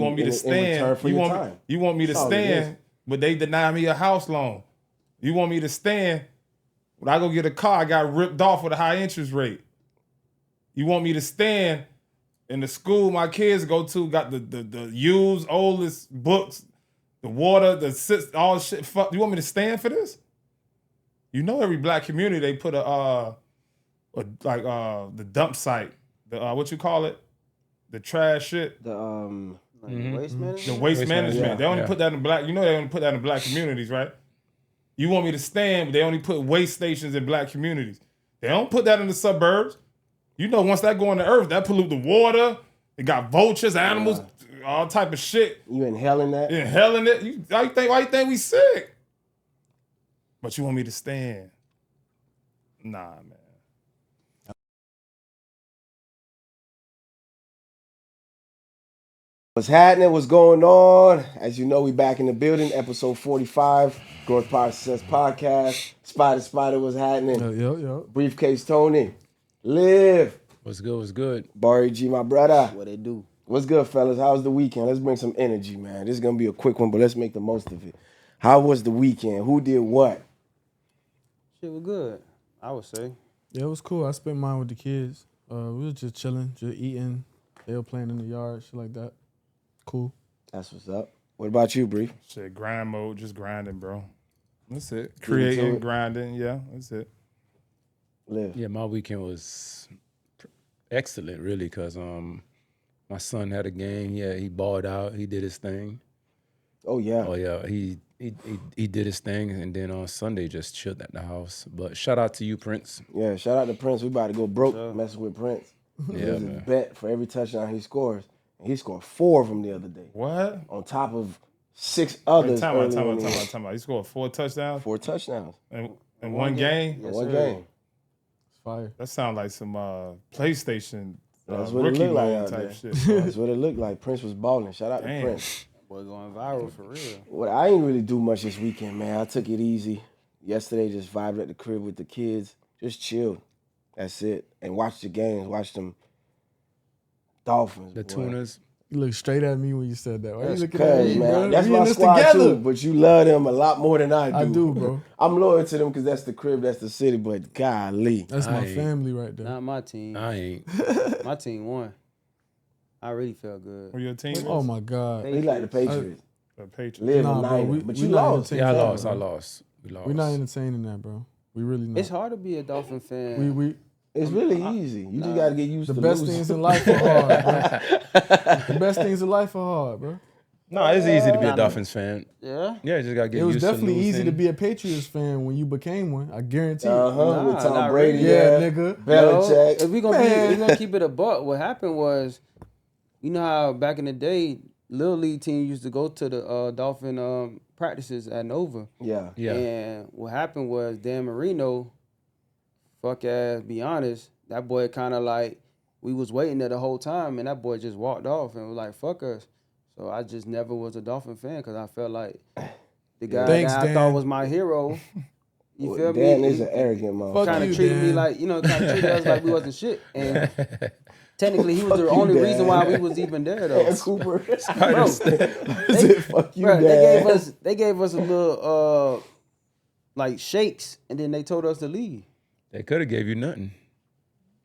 want me to stand. You want me to stand, but they deny me a house loan. You want me to stand. When I go get a car, I got ripped off with a high interest rate. You want me to stand in the school my kids go to, got the used, oldest books, the water, all shit. Fuck. You want me to stand for this? You know, every black community they put the dump site, what you call it, the trash shit, the waste management. The waste management. Yeah. They only put that in black. You know, they only put that in black communities, right? You want me to stand, but they only put waste stations in black communities. They don't put that in the suburbs. You know, once that go in the earth, that pollute the water. It got vultures, animals, all type of shit. You inhaling that? Inhaling it. Why you think we sick? But you want me to stand? Nah, man. What's happening? What's going on? As you know, we back in the building. Episode 45, Growth Process Podcast. Spydah, what's happening? Yo. Briefcase Tony. Live. What's good? Bari G, my brother. What they do? What's good, fellas? How was the weekend? Let's bring some energy, man. This is going to be a quick one, but let's make the most of it. How was the weekend? Who did what? Shit was good, I would say. Yeah, it was cool. I spent mine with the kids. We was just chilling, just eating. They were playing in the yard, shit like that. Cool. That's what's up. What about you, Brief? Shit, grind mode, just grinding, bro. That's it. Creating, grinding, yeah, that's it. Live. Yeah, my weekend was excellent, really, because my son had a game. Yeah, he balled out. He did his thing. Oh, yeah. He did his thing, and then on Sunday just chilled at the house. But shout out to you, Prince. Yeah, shout out to Prince. We about to go broke messing with Prince. Yeah, man. man. Bet for every touchdown he scores. And he scored 4 of them the other day. What? On top of 6 others. Time out. He scored 4 touchdowns? 4 touchdowns. In one game? Yes, one game. It's fire. That sounds like some PlayStation That's what it rookie looked like mode out type there. shit. That's what it looked like. Prince was balling. Shout out to Prince. Boy, going viral for real. Well, I ain't really do much this weekend, man. I took it easy. Yesterday, just vibed at the crib with the kids. Just chilled. That's it. And watched the games. Watched them Dolphins. The boy. Tunas. You looked straight at me when you said that. Why you looking Cause, at me, man, bro? that's We in my this squad together. too. But you love them a lot more than I do. I do, bro. I'm loyal to them because that's the crib, that's the city. But golly, That's my family right there. Not my team. I ain't. My team won. I really felt good. Who your team is? Oh my God. he like the Patriots. The Patriots. Live Nah, in bro, Niner. we- But we you not lost. entertaining Yeah, I that, lost. bro. I lost. We lost. We're not entertaining that, bro. We really not. It's hard to be a Dolphin fan. We It's really easy. You just got to get used the to best losing. things in life are hard, bro. The best things in life are hard, bro. No, it's easy to be a Dolphins fan. Yeah? Yeah, you just got to get It was used to definitely easy losing. to be a Patriots fan when you became one. I guarantee you. with Tom not Brady. really. Yeah, Yeah, nigga. Belichick. If we gonna keep it a buck, what happened was, you know how back in the day, Little League team used to go to the Dolphin practices at Nova. Yeah. Yeah. And what happened was Dan Marino, fuck ass, be honest, that boy kind of like, we was waiting there the whole time, and that boy just walked off and was like, fuck us. So I just never was a Dolphin fan because I felt like the guy Thanks, that I Dan. thought was my hero, you feel me? Dan is He an arrogant motherfucker. Fuck kind you, of treated me Dan. like, kind of treated us like we wasn't shit. And technically, he was the Fuck you, only Dan. reason why we was even there, though. Dan Cooper. Bro, Fuck you, Bro, Dan. they gave us a little like shakes, and then they told us to leave. They could have gave you nothing.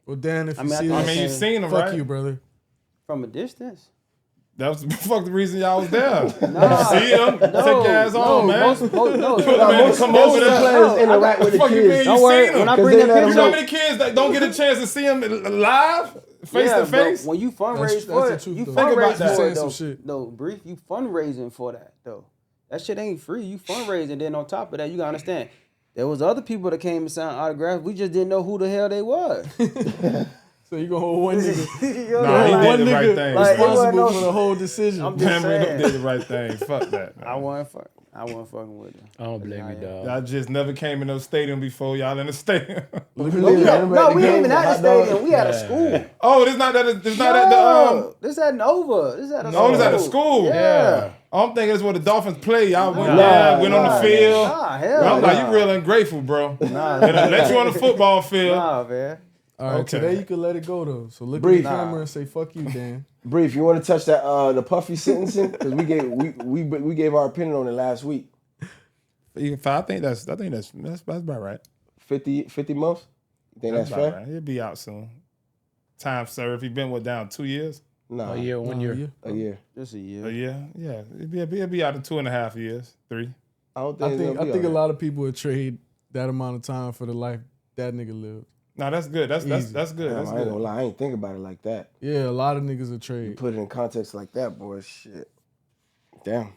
Well, Dan, if I you mean, see I I this, mean, you seen them, fuck right? you, brother. From a distance. That was the reason y'all was there. Nah. See him? Take your ass on, man. Most, Man, Most come most over of the there. players interact with the Fuck you mean kids. you Don't worry, seen him? when I 'Cause bring they that let 'em You know how picture many kids that don't get a chance to see him live, face yeah, to face? But when you fundraise That's for the it, truth, you though. Think about fundraise that. for Saying it, some though. shit. No, Brief, you fundraising for that, though. That shit ain't free. You fundraising, then on top of that, you gotta understand, there was other people that came and signed autographs. We just didn't know who the hell they was. So you gonna hold one nigga You know, Nah, he like, did one the right nigga thing. like, it wasn't responsible no- for the whole decision. I'm just Dan Marino saying. did the right thing. Fuck that, man. I wasn't fucking with them. I don't blame you, dog. Y'all just never came in no stadium before. Y'all in the stadium. Look No, at we this. don't- No, we ain't even game, at the hot dog. stadium. We at a school. Oh, this not that. It's not at the No, this at Nova. This at a No, this at a school. Yeah. I'm thinking it's where the Dolphins play. Y'all went Nah, there, went on nah, the field. Nah, hell I'm nah. like, you real ungrateful, bro. Nah, They done let you on the football field. nah, man. All right, Okay. today you can let it go though. So look Brief. at the camera and say, "Fuck you, Dan." Brief, you want to touch that the Puffy sentencing? Because we gave our opinion on it last week. I think that's about right. 50 months? You think that's fair? Right. He'll be out soon. Time served. He been down 2 years? No. A year, 1 year. A year. Just a year. A year? Yeah. He'll be out in 2.5 years. 3. I think a lot of people would trade that amount of time for the life that nigga lived. No, that's good. That's good. Damn, That's I good. ain't gonna lie. I ain't think about it like that. Yeah, a lot of niggas would You trade. put it in context like that, boy. Shit. Damn.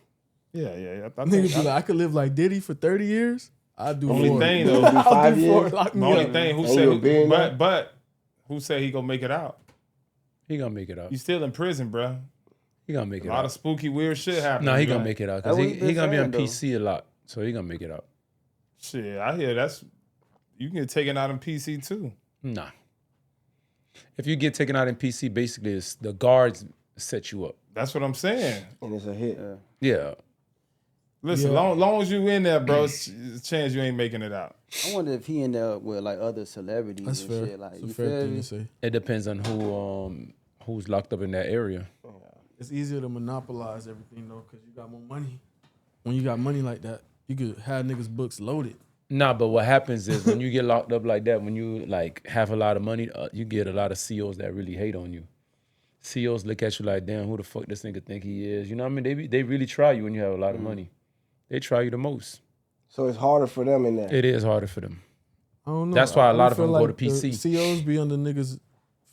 Yeah. Niggas be like, I could live like Diddy for 30 years. I'd do Only more. thing though, I'll do 5 years. Lock the me only up. thing who And you a said, billionaire? but who said he gonna make it out? He gonna make it out. You still in prison, bro. He gonna make it A lot out. of spooky, weird shit happening. No, he bro. gonna make it out because That's what he he been gonna be on saying, PC a lot, so he gonna make it out. Shit, I hear that's you can get taken out in PC too. Nah. If you get taken out in PC, basically it's the guards set you up. That's what I'm saying. And it's a hit. Yeah. Listen, Yeah. long as you in there, bro, it's a chance you ain't making it out. I wonder if he ended up with like other celebrities That's and fair. shit. Like, It's a you fair feel thing me? to say. It depends on who's locked up in that area. It's easier to monopolize everything though, because you got more money. When you got money like that, you could have niggas' books loaded. Nah, but what happens is when you get locked up like that, when you like have a lot of money, you get a lot of CEOs that really hate on you. CEOs look at you like, damn, who the fuck this nigga think he is? You know what I mean? They really try you when you have a lot of money. They try you the most. So it's harder for them in there. It is harder for them. I don't know. That's why a lot I of feel them go like to PC. The CEOs be under niggas'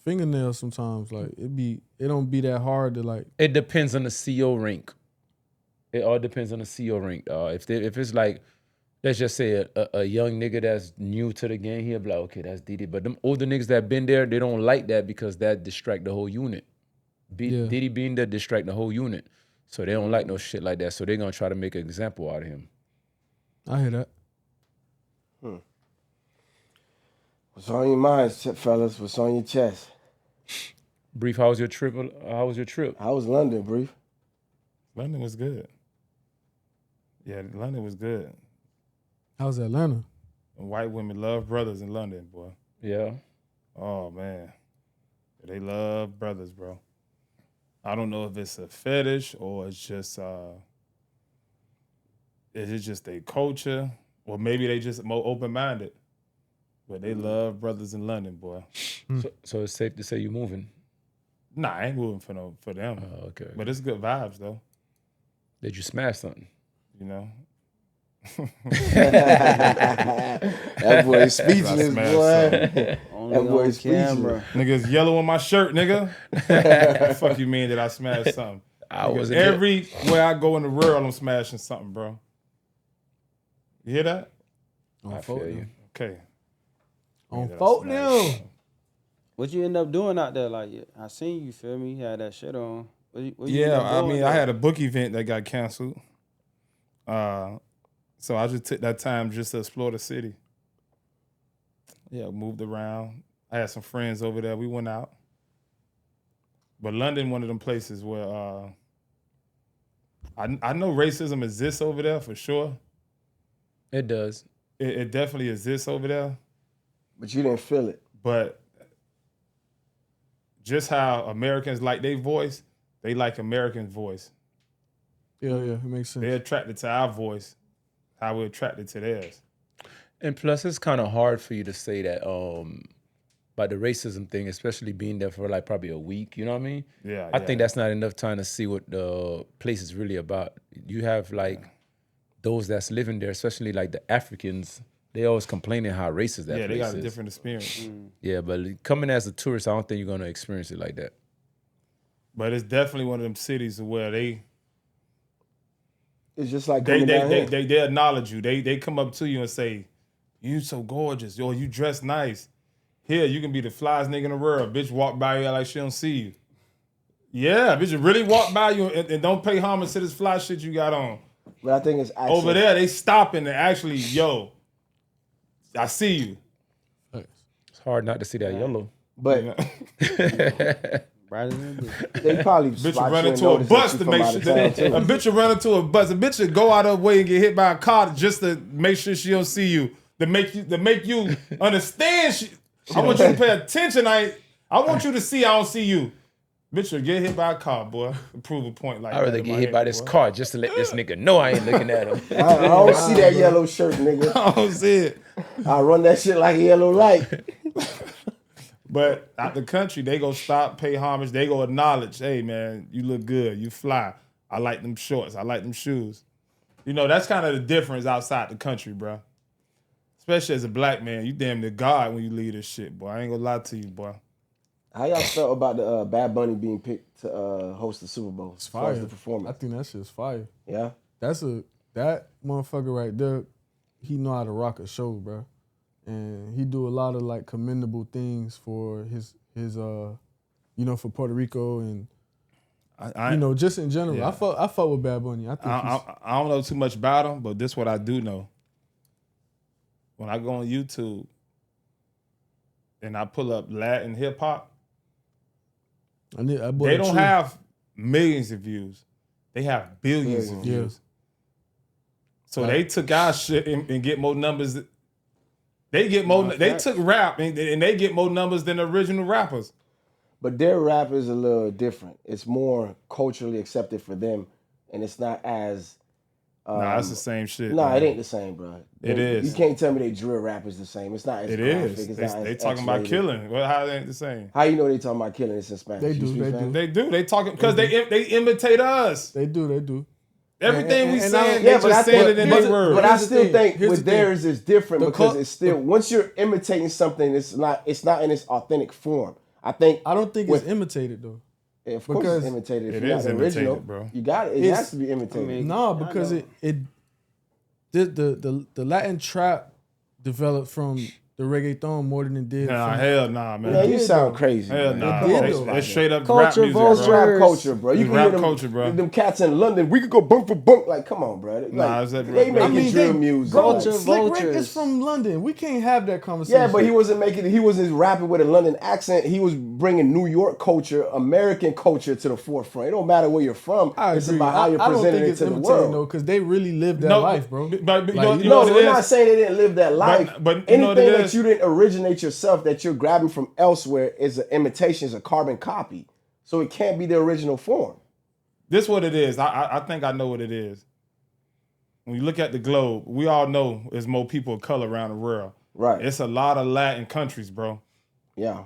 fingernails sometimes. Like it don't be that hard to like. It depends on the CEO rank. It all depends on the CEO rank. If it's like, let's just say a young nigga that's new to the game, he'll be like, okay, that's Diddy. But them older niggas that been there, they don't like that because that distract the whole unit. Yeah. Diddy being there distract the whole unit. So they don't like no shit like that. So they're gonna try to make an example out of him. I hear that. What's on your minds, fellas? What's on your chest? Brief, how was your trip? How was your trip? How was London, Brief? London was good. Yeah, London was good. How's Atlanta? And white women love brothers in London, boy. Yeah. Oh man, they love brothers, bro. I don't know if it's a fetish or it's just is it just a culture or maybe they just more open minded, but they love brothers in London, boy. So it's safe to say you moving. Nah, I ain't moving for them, Okay. but it's good vibes though. Did you smash something? You know. That boy speechless, Smash boy. Only That boy on speechless. camera. Nigga's yellow on my shirt, nigga. The fuck you mean that I smashed something? I Nigga, was everywhere I go in the world, I'm smashing something, bro. You hear that? On I folk feel now. you. Okay. On Yeah, folk smash now. something. What you end up doing out there? Like, I seen you, feel me? You had that shit on. What you end Yeah, up I doing mean, there? I had a book event that got canceled. So I just took that time just to explore the city. Yeah, moved around. I had some friends over there. We went out. But London, one of them places where I know racism exists over there for sure. It does. It definitely exists over there. But you didn't feel it. But just how Americans like their voice, they like Americans' voice. Yeah, it makes sense. They're attracted to our voice, how we're attracted to theirs. And plus, it's kind of hard for you to say that about the racism thing, especially being there for like probably a week. You know what I mean? Yeah, I think that's not enough time to see what the place is really about. You have like those that's living there, especially like the Africans. They always complaining how racist that yeah, they place got a is. different experience. Yeah, but coming as a tourist, I don't think you're gonna experience it like that. But it's definitely one of them cities where It's just like they coming down here. they acknowledge you. They come up to you and say, "You so gorgeous, yo, you dress nice." Here, you can be the flyest nigga in the world. Bitch walk by you like she don't see you. Yeah, bitch really walk by you and don't pay homage to this fly shit you got on. But I think it's access. Over there, they stopping and actually, yo, I see you. It's hard not to see that yellow. But Brighter than this. they probably Bitch spot will run you and into a notice bus that to you make from sure out of that town, a too. bitch will run into a bus. A bitch will go out of her way and get hit by a car just to make sure she don't see you. To make you understand. I want you to pay attention. I want you to see I don't see you. Bitch, get hit by a car, boy. Prove a point like that. I'd rather get hit by this car just to let this nigga know I ain't looking at him. I don't see that yellow shirt, nigga. I don't see it. I run that shit like a yellow light. But out the country, they go stop, pay homage. They go acknowledge, hey, man, you look good. You fly. I like them shorts. I like them shoes. You know, that's kind of the difference outside the country, bro. Especially as a black man. You damn near God when you leave this shit, boy. I ain't gonna lie to you, boy. How y'all felt about the Bad Bunny being picked to host the Super Bowl? It's fire. The performance. I think that shit's fire. Yeah? That motherfucker right there, he know how to rock a show, bro. And he do a lot of like commendable things for his for Puerto Rico and just in general. Yeah. I fuck with Bad Bunny. I don't know too much about him, but this what I do know. When I go on YouTube and I pull up Latin hip hop, they don't have millions of views. They have billions of views. So they took our shit and get more numbers. They get more. They took rap and they get more numbers than the original rappers. But their rap is a little different. It's more culturally accepted for them, and it's not as. Nah, it's the same shit. Nah, it ain't the same, bro. It is. You can't tell me they drill rap is the same. It's not as It graphic. is. It's not They as talking about X-rated. killing. Well, how it ain't the same? How you know they talking about killing? It's in Spanish. They do. They do. They talking because they imitate us. They do. Everything we saying, Yeah, they but just saying it in their words. But I still thing. think Here's with the thing. theirs is different because it's still once you're imitating something, it's not in its authentic form. I don't think it's imitated though. Of course, it's imitated. If it you're is not imitated, original, bro. You got it. It has to be imitated. No, because the Latin trap developed from the reggaeton more than it did. Hell nah, man. Man, you sound crazy. Hell man. nah. It's straight up Culture, rap music, That's bro. rap culture, bro. You It's can rap hear them, culture, bro. them cats in London. We could go bunk for bunk. Like, come on, bro. Like, Nah, it's that they rap. making drill music. Culture, Like, Slick Rick vultures. is from London. We can't have that conversation. yeah, but he wasn't rapping with a London accent. He was bringing New York culture, American culture to the forefront. It don't matter where you're from. It's about how you're presenting it to the world. though, because they really lived that life, bro. But Like, you know what it we're is? not saying they didn't live that life. But you know what anything it that is? you didn't originate yourself, that you're grabbing from elsewhere, is an imitation, is a carbon copy. So it can't be the original form. This what it is. I think I know what it is. When you look at the globe, we all know there's more people of color around the world. Right. It's a lot of Latin countries, bro. Yeah.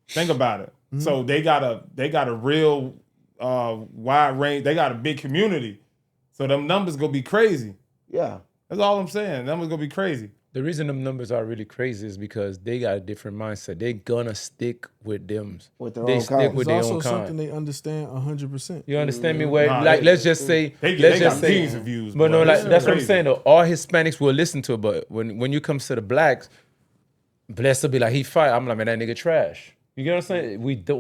Think about it. So they got a real wide range. They got a big community. So them numbers gonna be crazy. Yeah. That's all I'm saying. Numbers gonna be crazy. The reason them numbers are really crazy is because they got a different mindset. They gonna stick with them. With their they own stick kind. with It's their also own something kind. they understand 100%. You understand me? Where Nah, let's just say They let's got just say, millions of views. but boy. no, like This that's is what I'm crazy. saying. Though all Hispanics will listen to it, but when you comes to the blacks, blessed will be like he fight. I'm like, man, that nigga trash. You get what I'm saying? We They're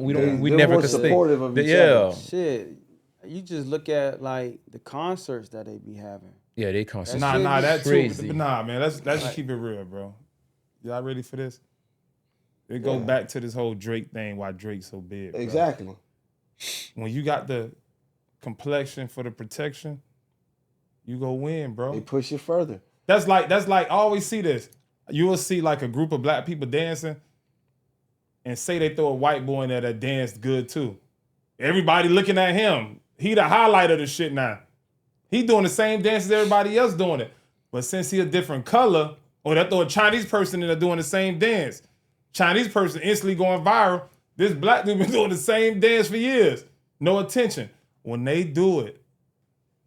never more could stick. supportive of each Yeah. other. Shit, you just look at like the concerts that they be having. Yeah, they constantly. Nah, that crazy. too. Nah, man, let's just keep it real, bro. Y'all ready for this? It goes back to this whole Drake thing. Why Drake's so big? Bro. Exactly. When you got the complexion for the protection, you go win, bro. They push it further. That's like I always see this. You will see like a group of black people dancing, and say they throw a white boy in there that danced good too. Everybody looking at him. He the highlight of the shit now. He doing the same dance as everybody else doing it. But since he a different color, or they throw a Chinese person in there doing the same dance. Chinese person instantly going viral. This black dude been doing the same dance for years. No attention. When they do it,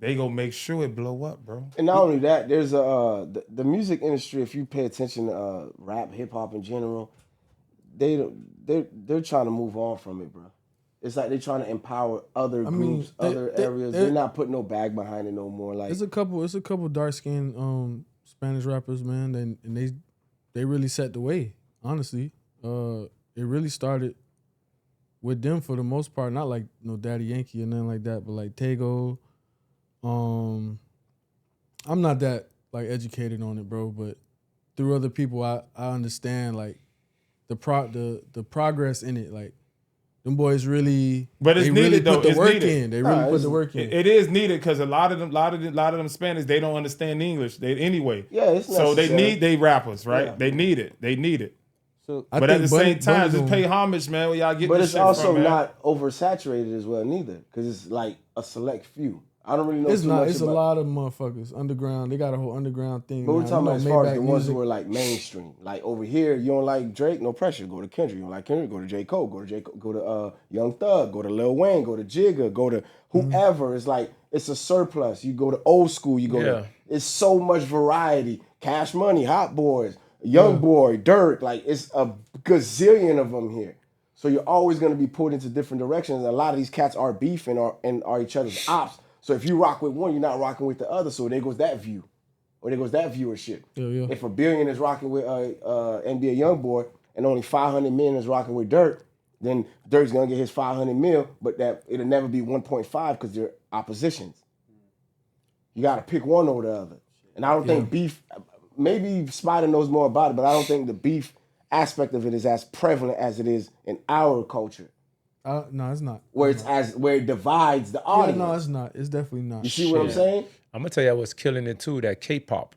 they gonna make sure it blow up, bro. And not only that, there's the music industry. If you pay attention to rap, hip hop in general, they're trying to move on from it, bro. It's like they're trying to empower other groups, other areas. They're not putting no bag behind it no more. Like It's a couple dark skinned Spanish rappers, man, and they really set the way. Honestly, it really started with them for the most part. Not like no Daddy Yankee or nothing like that, but like Tego. I'm not that like educated on it, bro, but through other people, I understand like the progress in it. Like them boys really, But it's they needed really though. put the It's work needed. in. They really put the work in. It is needed because a lot of them Spanish, they don't understand English. They anyway. Yeah, it's so they necessary. need they rappers, right? Yeah. They need it. So, But at the same time, just pay homage, man. Where y'all get but this it's shit also from, man. not oversaturated as well, neither, because it's like a select few. I don't really know It's too not. much It's about a lot of motherfuckers underground. They got a whole underground thing. But we're now. talking about as far as the ones music. who are like mainstream. Like over here, you don't like Drake, no pressure. Go to Kendrick. You don't like Kendrick, go to J. Cole. Go to Young Thug. Go to Lil Wayne. Go to Jigga. Go to whoever. It's like it's a surplus. You go to old school. You go to. It's so much variety. Cash Money, Hot Boys, Young Boy, Dirk. Like it's a gazillion of them here. So you're always going to be pulled into different directions. And a lot of these cats are beefing and are each other's ops. So if you rock with one, you're not rocking with the other. So there goes that view. Or there goes that viewership. Yeah. If a billion is rocking with NBA Youngboy and only 500 million is rocking with Dirk, then Dirk's gonna get his 500 mil, but that it'll never be 1.5 because they're oppositions. You gotta pick one over the other. And I don't think beef, maybe Spydah knows more about it, but I don't think the beef aspect of it is as prevalent as it is in our culture. No, it's not. Where where it divides the audience. Yeah, no, it's not. It's definitely not. You see what I'm saying? I'm gonna tell you what's killing it too. That K-pop.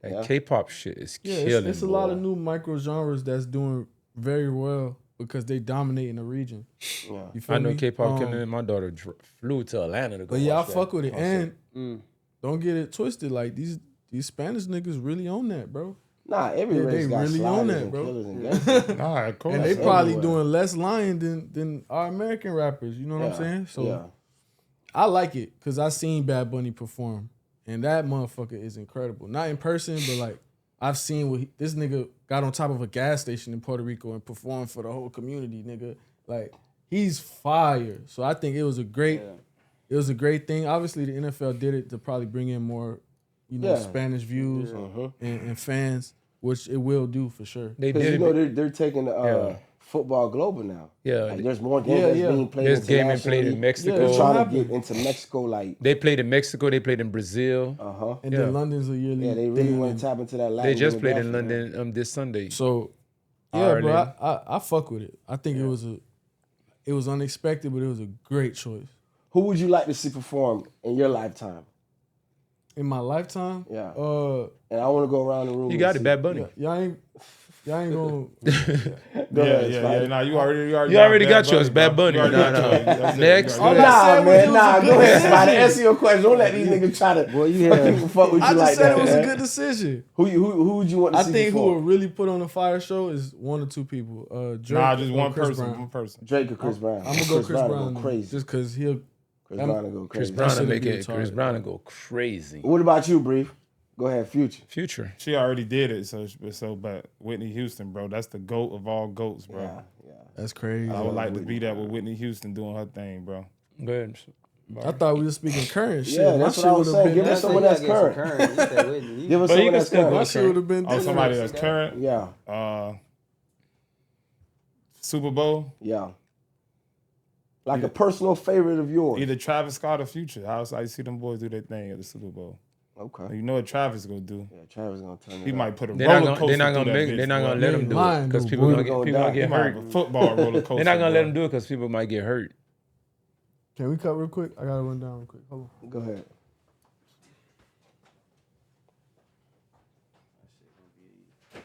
That K-pop shit is killing. It's a lot of new micro genres that's doing very well because they dominate in the region. Yeah. You feel I know me? K-pop killing it. My daughter flew to Atlanta to go. But yeah, I watch that fuck with it. concert. And don't get it twisted. Like these Spanish niggas really own that, bro. Nah, every race got really own sliders that, and bro. killers and gangsters. Nah, of course. And they That's probably everywhere. doing less lying than our American rappers. You know what I'm saying? So I like it because I seen Bad Bunny perform, and that motherfucker is incredible. Not in person, but like I've seen what this nigga got on top of a gas station in Puerto Rico and performed for the whole community, nigga. Like he's fire. So I think it was a great thing. Obviously, the NFL did it to probably bring in more, Spanish views and fans, which it will do for sure. They Because did they're taking football global now. Yeah. Like, there's more games that's being played There's game and internationally. played in Mexico. They're trying to get into Mexico, like They played in Mexico. They played in Brazil. And then London's a yearly they really thing. want to tap into that Latin. They just played in demographic. London this Sunday. So Ireland. bro, I fuck with it. I think it was unexpected, but it was a great choice. Who would you like to see perform in your lifetime? In my lifetime, Yeah. And I want to go around the room. You got it, Bad Bunny. y'all ain't gonna. Go ahead, Spydah. Nah, you already You already got yours, Bad bro. Bunny. You already got yours. That's it. Next. You already I got said Nah, man, it was a go good ahead, Spydah. decision. Answer your question. Don't let these niggas try to fucking fuck with you I just like said that. it was man. a good decision. Who would you want to I see think who perform? will really put on a fire show is one or two people. Drake Nah, just or one Chris person. Brown. One person. Drake or Chris Brown? I'm gonna go Chris Brown, Go crazy. just because he'll. Chris Brown will go Chris crazy. Brown shit'll will make be it. Chris retarded. Brown will go crazy. What about you, Brief? Go ahead, Future. Future. She already did it, but Whitney Houston, bro, that's the GOAT of all GOATs, bro. Yeah. That's crazy. I would like to be that with Whitney Houston doing her thing, bro. Go ahead. I thought we were speaking current shit. Yeah, My that's shit what I was would've saying. been Give us that- someone that's current. You said Whitney. Give us But you someone can that's still go current. My shit would have been Oh, different. somebody that's current. Yeah, Super Bowl, yeah. Like a personal favorite of yours. either Travis Scott or Future. How I see them boys do their thing at the Super Bowl. Okay. You know what Travis gonna do? Yeah, Travis gonna turn it He up. might put a They're roller not coaster. gonna make. They're not gonna let him do lying, it because though, people boy. gonna get He He might hurt. have a football roller coaster. They're not gonna bro. let him do it because people might get hurt. Can we cut real quick? I gotta run down real quick. Hold on. Go ahead.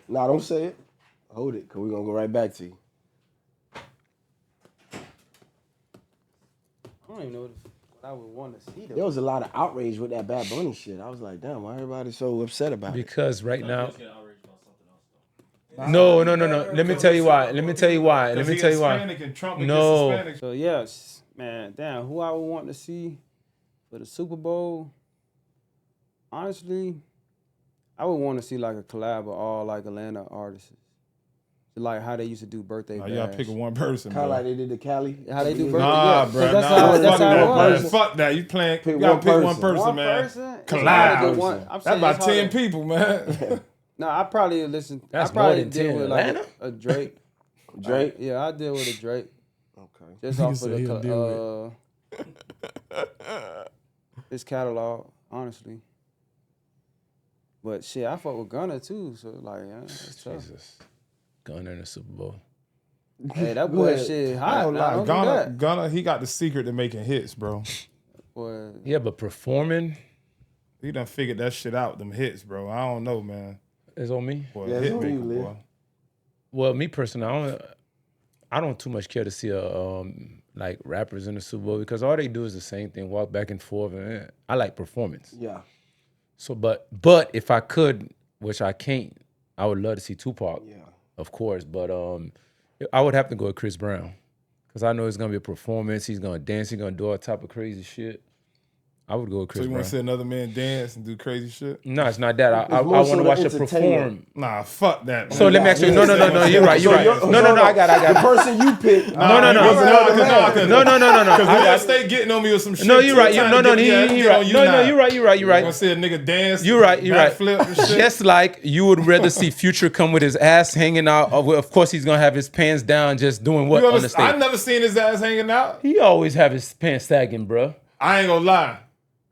Nah, don't say it. Hold it, because we're going to go right back to you. I don't even know what I would want to see. There was a lot of outrage with that Bad Bunny shit. I was like, damn, why everybody so upset about it? Because right now. No. Let me tell you why. No. So yes, man, damn, who I would want to see for the Super Bowl? Honestly, I would want to see like a collab of all like Atlanta artists, like how they used to do birthday. You gotta pick one person, Kind of bro. like they did the Cali. How they do birthday? Nah, yeah. bro. That's Nah, how fuck it that, was. man. Fuck that. You playing? Pick You gotta one pick one person. person, One man. person? It's Collab. hard to get one. I'm That's saying about it's 10 hard to- people, man. No, I probably listen. That's I probably more than deal 10. with like Atlanta? a Drake. Drake? Yeah, I deal with a Drake. Okay. Just Nigga off of said he'll deal his catalog, honestly. But shit, I fuck with Gunna too, so like, yeah, it's tough. Jesus. Gunna in the Super Bowl. Hey, that Go boy ahead. shit I hot. don't Nah, lie. don't do that. Gunna, he got the secret to making hits, bro. Boy, Yeah, but performing He done figured that shit out, them hits, bro. I don't know, man. is on me. Boy, Yeah, it's hit on you, maker, Liv. boy. Well, me personally, I don't too much care to see like rappers in the Super Bowl because all they do is the same thing, walk back and forth. And I like performance. Yeah. So, but if I could, which I can't, I would love to see Tupac. Yeah. Of course, but I would have to go with Chris Brown because I know it's gonna be a performance. He's gonna dance. He's gonna do all type of crazy shit. I would go with Chris So you Brown. want to see another man dance and do crazy shit? No, it's not that. I want to watch it perform. Nah, fuck that. Man. So let me ask you. No. You're right. You're right. No. I got The person you pick. No. Because real estate getting on me with some shit. No, you're right. You're right. No, you're right. You want to see a nigga dance? You're right. Flip and shit. Just like you would rather see Future come with his ass hanging out. Of course, he's gonna have his pants down, just doing what on the stage. I've never seen his ass hanging out. He always have his pants sagging, bro. I ain't gonna lie.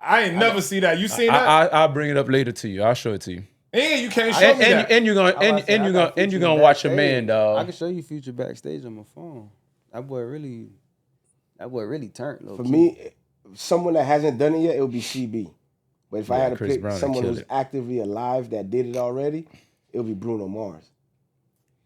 I ain't never see that. You seen that? I'll bring it up later to you. I'll show it to you. And you can't show me that. And you're gonna watch a man, dog. I can show you Future backstage on my phone. That boy really turned. For me, someone that hasn't done it yet, it would be CB. But if I had to Chris pick Brown someone killed who's it. actively alive that did it already, it would be Bruno Mars.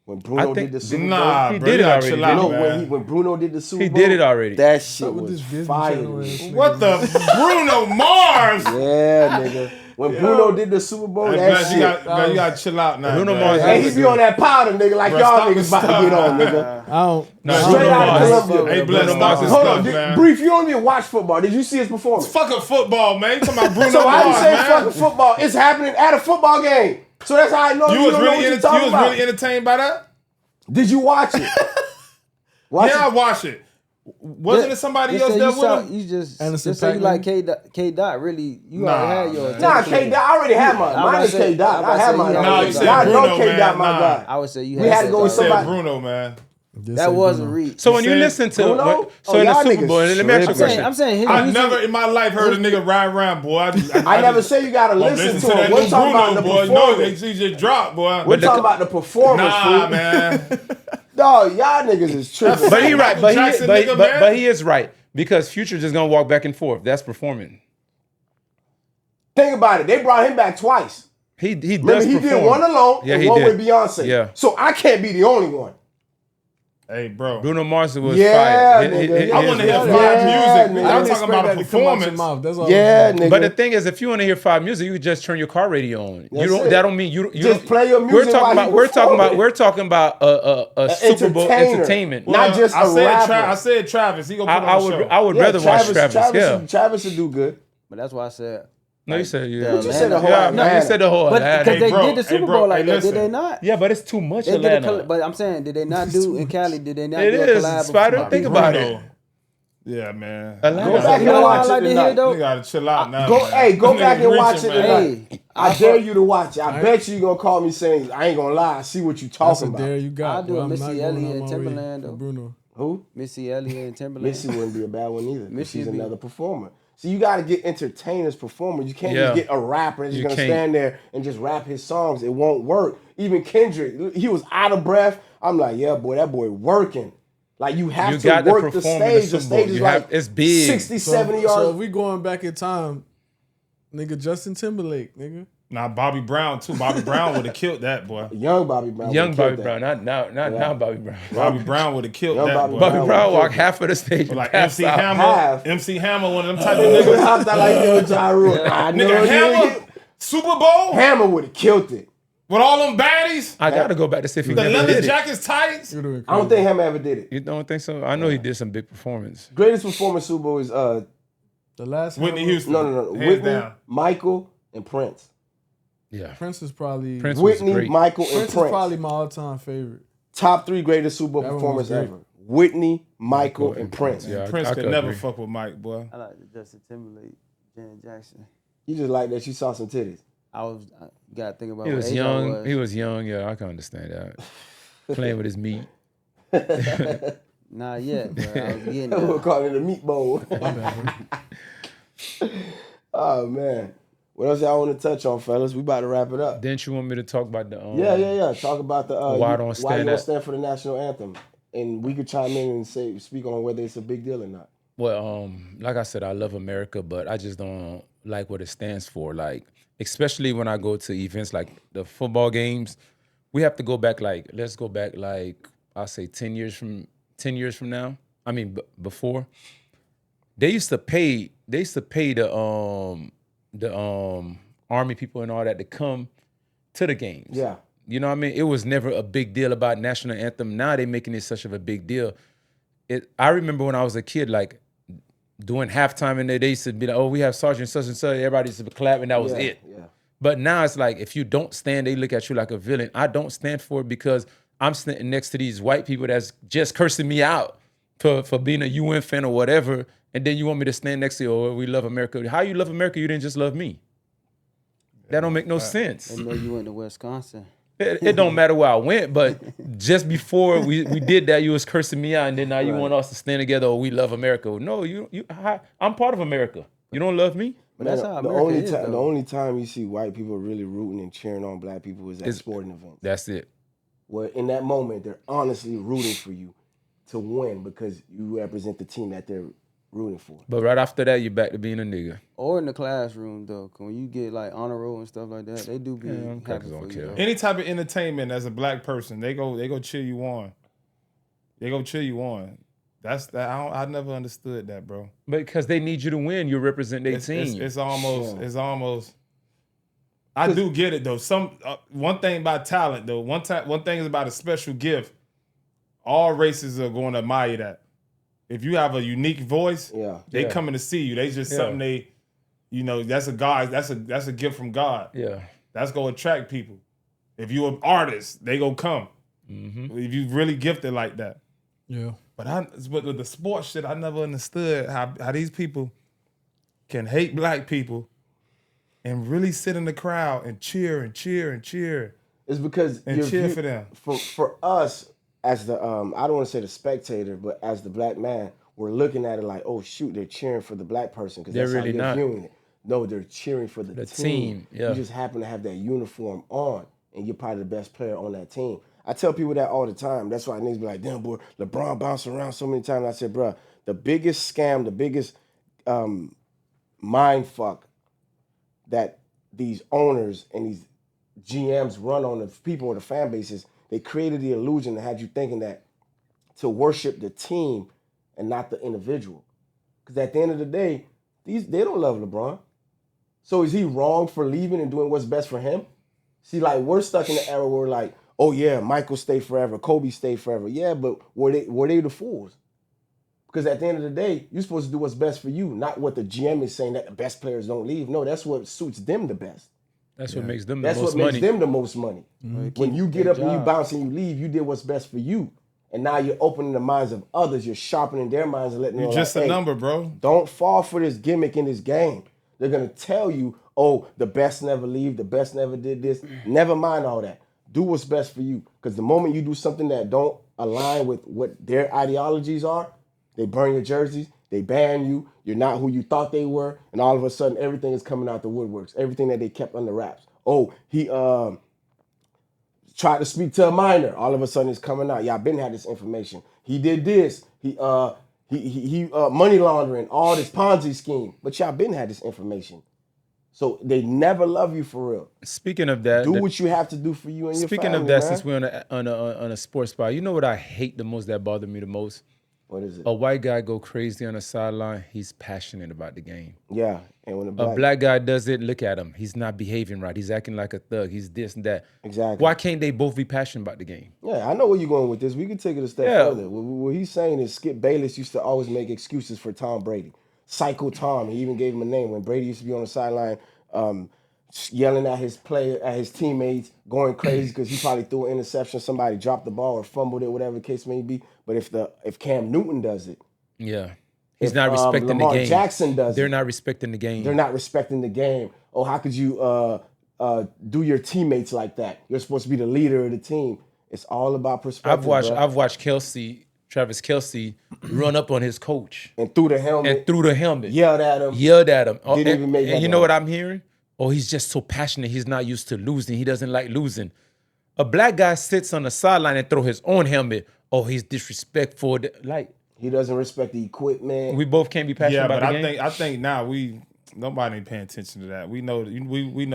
When Bruno did the Super Bowl, Nah, He bro, did you it gotta already, chill out, no, man. when Bruno did the Super He Bowl, did it already. That shit What's up with was this Disney fire. Channel ass nigga? What the Bruno Mars? Yeah, nigga. When Bruno did the Super Bowl, Hey, that Bless, shit. you gotta chill out now. Bruno man. Mars- Hey, he be on that powder, nigga, like Bro, y'all stop niggas about to stuff. get on, nigga. I don't. Straight Bruno out of Mars. Columbia. Hey, Bless, Bruno stop Mars this is Hold stuff, on, man. Brief, you don't even watch football. Did you see his performance? Fucking football, man. You talking about Bruno So how you Mars, say man? fucking football? It's happening at a football game. So that's how I know You you was don't know what really you're talking about. entertained by that? Did you watch it? Watch Yeah, I it. watched it. Wasn't it somebody else there with him? You just Anderson say you like Paak, K Dot. Really, you Nah, already had yours. man. Nah, K Dot. I already had mine. Mine is K Dot. I had mine. Nah, you said Y'all know Bruno, K Dot, man. my Nah. guy. I would say you We had to go with You said somebody. Bruno, man. That was a reach. So when you said listen to Bruno? so Oh, in the y'all Super niggas Bowl, let me ask you a tripping. question. I'm saying his I music- never in my life heard a nigga ride around, boy. I never say you gotta Well, listen to that him. We're new talking about the Bruno, boy. No, they performance. just dropped, boy. We're talking about the performance, Nah, fool. man. Dog, y'all niggas is tripping. But he right, but Jackson he nigga, man. but he is right because Future just gonna walk back and forth. That's performing. Think about it. They brought him back twice. He Remember, does he perform. did one alone Yeah, and he one did. with Beyonce. Yeah. So I can't be the only one. Hey, bro. Bruno Mars was Yeah, fire. nigga. I want to hear Yeah, five music. nigga. I'm talking about a performance. That's all. Yeah, nigga. But the thing is, if you want to hear five music, you just turn your car radio on. That's You don't. it. That don't mean you. Just don't, play your music We're talking while about. he We're talking about. performing. We're talking about a Super Bowl Entertainer. entertainment. Not just a rapper. I said Travis. He gonna put I on the would. show. I would Yeah, rather watch Travis. Yeah. Travis would do good. But that's why I said. No, you said yeah. But you said the whole Yeah, no, you Atlanta. said the whole. But Atlanta. because they bro, did the hey, Super bro, Bowl like hey, that, did they listen. not? Yeah, but it's too much They did Atlanta. but I'm saying, did they not do in Cali? Did they not It do a is, collab? Spydah. with Think Bruno? about it. Yeah, man. Atlanta. Go back You and know what I watch like it to hear tonight. though? You gotta chill out now. Go, man. hey, go Them back niggas and watch reaching, it man. tonight. Hey, I dare you to watch it. I bet you gonna call me saying, I ain't gonna lie, I see what you That's talking a about. dare you got. I'll do bro. a I'm Missy not going Elliott out and my way Timberland, for though. Bruno. Who? Missy Elliott and Timberland. Missy wouldn't be a bad one either. Missy She's would be- another performer. So you gotta get entertainers, performers. You can't Yeah. just get a rapper and just You gonna can't. stand there and just rap his songs. It won't work. Even Kendrick, he was out of breath. I'm like, yeah, boy, that boy working. Like you have You to got to work the perform in the stage. The Super Bowl. stage is You like have- it's big. 60, 70 So yards. if we going back in time, nigga, Justin Timberlake, nigga. Nah, Bobby Brown too. Bobby Brown would have killed that boy. Young Bobby Brown. Young would've Bobby killed Brown, that. not now Bobby Brown. Bobby Brown would have killed Young that Bobby boy. Brown. Bobby would Brown kill walked it. half of the stage. Or like passed MC out. Hammer. Half. MC Hammer, one of them type of niggas. I thought like yo, Ja Rule. I know Nigga, he Hammer, would Super Bowl Hammer would have killed it. with all them baddies, I gotta go back to see if he the never leather did it. jackets tights. You're doing I don't think Hammer ever did it. You don't think so? I know he did some big performance. Greatest performance Super Bowl is the last Whitney Hammer- Houston. no. Hands Whitney, down. Michael, and Prince. Yeah. Prince is probably Prince was Whitney, great. Michael, and Prince Prince. is probably my all-time favorite. Top 3 greatest Super Bowl That one performance was great. ever. Whitney, Michael, and Prince. Yeah, Prince I could could never agree. fuck with Mike, boy. I like the Justin Timberlake, Janet Jackson. You just like that you saw some titties. I gotta think about He what was age young. I was. He was young. Yeah, I can understand that. Playing with his meat. Not yet, but I was getting We'll there. call it a meat bowl. Oh, man. What else y'all want to touch on, fellas? We about to wrap it up. Didn't you want me to talk about the? Yeah. Talk about the Why don't why stand you don't up? stand for the national anthem, and we could chime in and speak on whether it's a big deal or not. Well, like I said, I love America, but I just don't like what it stands for. Like, especially when I go to events like the football games, we have to go back let's go back I'll say 10 years from now. I mean before. They used to pay the army people and all that to come to the games. Yeah. You know what I mean? It was never a big deal about national anthem. Now they making it such of a big deal. I remember when I was a kid, like doing halftime and they used to be like, oh, we have Sergeant such and such. Everybody used to clap and that was it. Yeah. But now it's like, if you don't stand, they look at you like a villain. I don't stand for it because I'm sitting next to these white people that's just cursing me out for being a UN fan or whatever. And then you want me to stand next to you, oh, we love America. How you love America? You didn't just love me. That don't make no sense. I know you went to Wisconsin. It don't matter where I went, but just before we did that, you was cursing me out, and then now you want us to stand together. Oh, we love America. No, I'm part of America. You don't love me. But that's how the America the only time you see white people really rooting and cheering on black people is at sporting events. That's it. Where in that moment they're honestly rooting for you to win because you represent the team that they're rooting for. But right after that, you're back to being a nigga. Or in the classroom though, 'cause when you get like honor roll and stuff like that, they do be happy for you. Though. Any type of entertainment as a black person, they go cheer you on. They go cheer you on. That's that. I never understood that, bro. Because they need you to win. You represent their team. It's almost. I do get it though. One thing about talent though. One thing is about a special gift. All races are going to admire that. If you have a unique voice, they coming to see you. They just something they, that's a gift from God. Yeah, that's gonna attract people. If you an artist, they gonna come. Mm-hmm. If you really gifted like that. Yeah. But with the sports shit, I never understood how these people can hate black people and really sit in the crowd and cheer and cheer and cheer. It's because cheer for them. For us as the I don't want to say the spectator, but as the black man, we're looking at it like, oh shoot, they're cheering for the black person because that's really how you're viewing it. No, they're cheering for the team. Yeah. You just happen to have that uniform on, and you're probably the best player on that team. I tell people that all the time. That's why niggas be like, damn, boy, LeBron bounced around so many times. I said, bro, the biggest scam, the biggest mind fuck that these owners and these GMs run on the people or the fan bases, they created the illusion that had you thinking that to worship the team and not the individual. Because at the end of the day, they don't love LeBron. So is he wrong for leaving and doing what's best for him? See, like, we're stuck in the era where, like, oh yeah, Michael stayed forever, Kobe stayed forever. Yeah, but were they the fools? Because at the end of the day, you're supposed to do what's best for you, not what the GM is saying that the best players don't leave. No, that's what suits them the best. That's what makes them the most money. That's what makes them the most money. Mm-hmm. When you get up and you bounce and you leave, you did what's best for you. And now you're opening the minds of others. You're sharpening their minds and letting them know. You're just a number, bro. Don't fall for this gimmick in this game. They're going to tell you, oh, the best never leave, the best never did this. Never mind all that. Do what's best for you. Because the moment you do something that don't align with what their ideologies are, they burn your jerseys, they ban you, you're not who you thought they were, and all of a sudden everything is coming out the woodworks. Everything that they kept under wraps. Oh, he tried to speak to a minor. All of a sudden it's coming out. Y'all been had this information. He did this. He money laundering, all this Ponzi scheme. But y'all been had this information. So they never love you for real. Speaking of that, do what you have to do for you and your family. Speaking of that, man. since we're on a sports spot, you know what I hate the most that bothered me the most? What is it? A white guy go crazy on the sideline. He's passionate about the game. Yeah, and when a black guy does it, look at him. He's not behaving right. He's acting like a thug. He's this and that. Exactly. Why can't they both be passionate about the game? Yeah, I know where you're going with this. We can take it a step further. What he's saying is Skip Bayless used to always make excuses for Tom Brady. Psycho Tom. He even gave him a name when Brady used to be on the sideline. Yelling at his teammates, going crazy because he probably threw an interception, somebody dropped the ball or fumbled it, whatever the case may be. But if Cam Newton does it, he's not respecting Lamar the game. Jackson does They're not respecting the game. They're not respecting the game. Oh, how could you do your teammates like that? You're supposed to be the leader of the team. It's all about perspective. I've watched Travis Kelce run up on his coach and threw the helmet. Yelled at him. Didn't even make and you know what I'm hearing? Oh, he's just so passionate. He's not used to losing. He doesn't like losing. A black guy sits on the sideline and throw his own helmet. Oh, he's disrespectful. Like, he doesn't respect the equipment. We both can't be passionate about the game. I think now nobody ain't paying attention to that. We know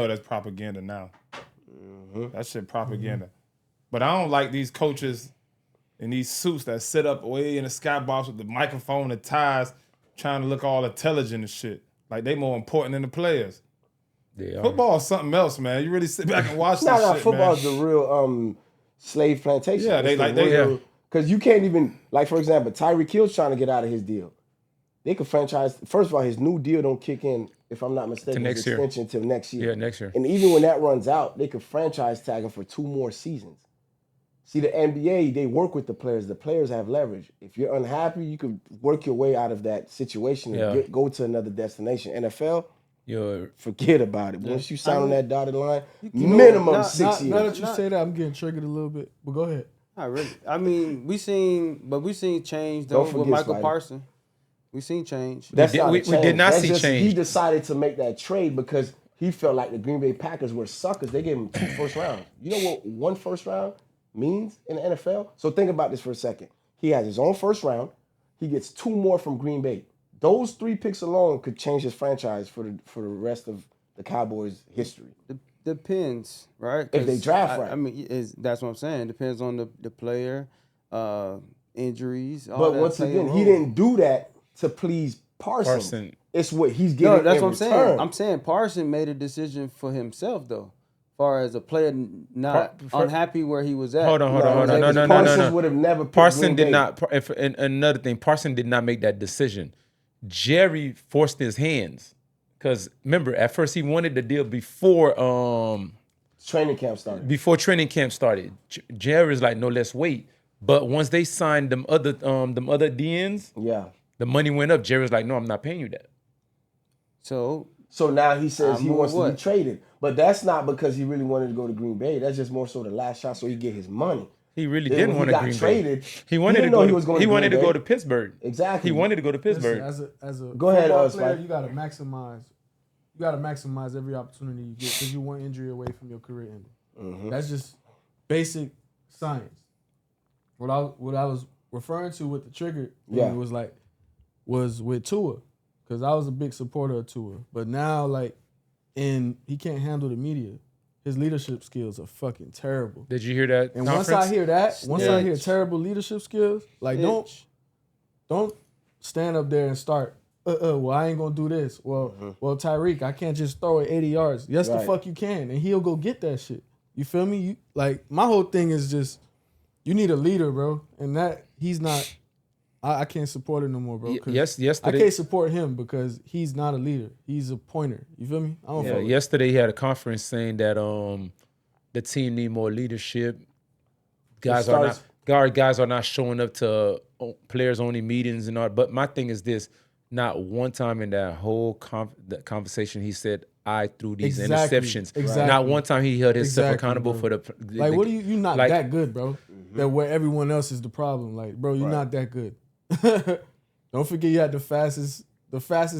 that's propaganda now. Mm-hmm. That shit propaganda. But I don't like these coaches in these suits that sit up way in the skybox with the microphone and ties, trying to look all intelligent and shit. Like they more important than the players. Football is something else, man. You really sit back and watch this shit, football man. is the real slave plantation. Yeah, because you can't even, like, for example, Tyreek Hill's trying to get out of his deal. They could franchise. First of all, his new deal don't kick in, if I'm not mistaken, his extension till next year. Yeah, next year. And even when that runs out, they could franchise tag him for 2 more seasons. See, the NBA, they work with the players. The players have leverage. If you're unhappy, you could work your way out of that situation and go to another destination. NFL, forget about it. Once you sign on that dotted line, minimum 6 years. Now that you say that, I'm getting triggered a little bit. But go ahead. Not really. I mean, we seen change though with Michael Parsons. We seen change. We did not see change. He decided to make that trade because he felt like the Green Bay Packers were suckers. They gave him 2 first rounds. You know what 1 first round means in the NFL? So think about this for a second. He has his own first round. He gets 2 more from Green Bay. Those 3 picks alone could change his franchise for the rest of the Cowboys' history. Depends, right? If they draft right. I mean, that's what I'm saying. Depends on the player, injuries. All but that once again, he didn't do that to please Parsons. It's what he's getting. No, that's what I'm return. saying. I'm saying Parsons made a decision for himself, though. As far as a player not unhappy where he was at. Hold on. No. Parsons would have never picked Parsons did Bay. not. And another thing, Parsons did not make that decision. Jerry forced his hands. Because remember, at first he wanted the deal before training camp started. Before training camp started. Jerry's like, no, let's wait. But once they signed them other DNs, the money went up. Jerry's like, no, I'm not paying you that. So now he says he wants to be traded. But that's not because he really wanted to go to Green Bay. That's just more so the last shot so he get his money. He really didn't want to Green traded, Bay. He wanted to go to Pittsburgh. Exactly. He wanted to go to Pittsburgh. Listen, as a go ahead, player, you gotta maximize. You gotta maximize every opportunity you get because you're 1 injury away from your career ending. Mm-hmm. That's just basic science. What I was referring to with the trigger was with Tua, because I was a big supporter of Tua, but now he can't handle the media. His leadership skills are fucking terrible. Did you hear that? And once I hear terrible leadership skills, don't stand up there and start. Well, I ain't gonna do this. Well, Tyreek, I can't just throw it 80 yards. Yes, the fuck you can, and he'll go get that shit. You feel me? My whole thing is just you need a leader, bro, and that he's not. I can't support it no more, bro. Yesterday, I can't support him because he's not a leader. He's a pointer. You feel me? I don't feel yesterday he had a conference saying that the team need more leadership. Guys are not showing up to players only meetings and all. But my thing is this: not one time in that whole conversation he said I threw these interceptions. Exactly. Not one time he held himself accountable for the. What are you not that good, bro? Mm-hmm. That where everyone else is the problem. Bro, you're not that good. Don't forget you had the fastest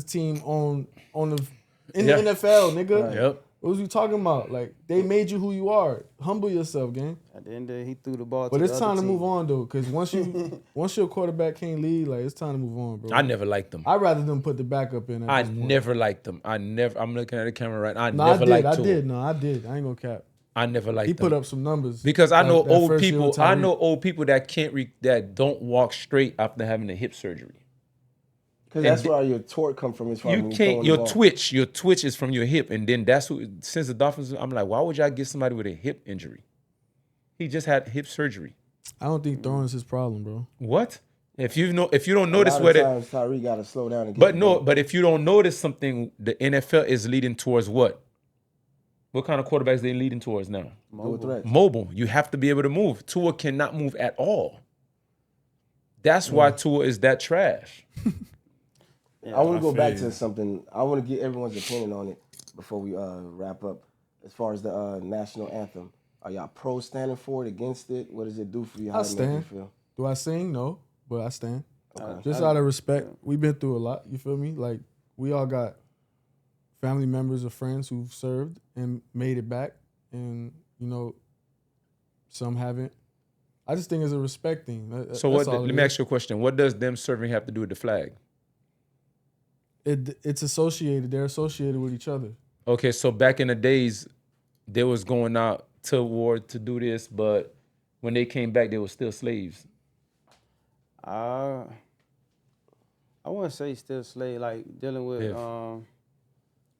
team in the NFL, nigga. Right. Yep. What was you talking about? They made you who you are. Humble yourself, gang. At the end of the day, he threw the ball. But it's time to move on though, because once your quarterback can't lead, it's time to move on, bro. I never liked them. I'd rather them put the backup in. I never liked them. I'm looking at the camera right now. I did. I ain't gonna cap. I never liked him. He put up some numbers because I know old people. I know old people that that don't walk straight after having a hip surgery. Because that's where your torque come from. You can't. Your twitch is from your hip, and then that's what. Since the Dolphins, I'm like, why would y'all get somebody with a hip injury? He just had hip surgery. I don't think throwing is his problem, bro. What? If you don't notice where Tyree got to slow down. But if you don't notice something, the NFL is leading towards what? What kind of quarterbacks they leading towards now? Mobile. You have to be able to move. Tua cannot move at all. That's why Tua is that trash. I want to go back to something. I want to get everyone's opinion on it before we wrap up. As far as the national anthem, are y'all pro standing for it, against it? What does it do for you? How does it make you feel? Do I sing? No, but I stand. Okay. Just out of respect. We've been through a lot. You feel me? We all got family members or friends who've served and made it back, and some haven't. I just think it's a respect thing. So let me ask you a question. What does them serving have to do with the flag? It's associated. They're associated with each other. Okay, so back in the days, they was going out to war to do this, but when they came back, they were still slaves? I wouldn't say still slave, like dealing with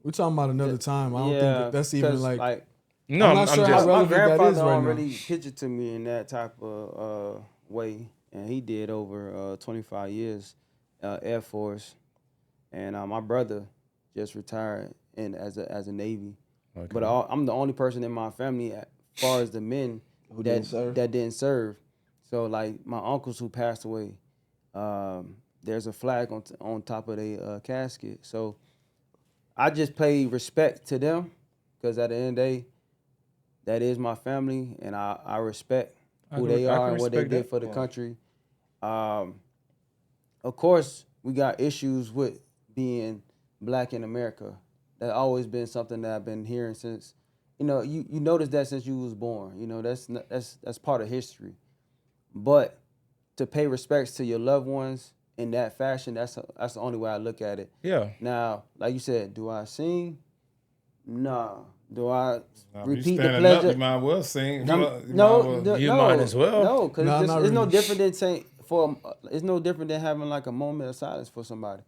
We're talking about another time. I don't think that's even like no, I'm not sure how my relevant that grandfather is right don't now. really picture to me in that type of way, and he did over 25 years Air Force, and my brother just retired as a Navy. Okay. But I'm the only person in my family, as far as the men that didn't serve. So like my uncles who passed away, there's a flag on top of their casket. So I just pay respect to them because at the end of the day, that is my family, and I respect who they are and what they did for the country. Of course, we got issues with being black in America. That's always been something that I've been hearing since, you noticed that since you was born. That's part of history. But to pay respects to your loved ones in that fashion, that's the only way I look at it. Yeah. Now, like you said, do I sing? No. Do I repeat the pledge? You might well sing. You might as well. No, because it's no different than saying it's no different than having like a moment of silence for somebody.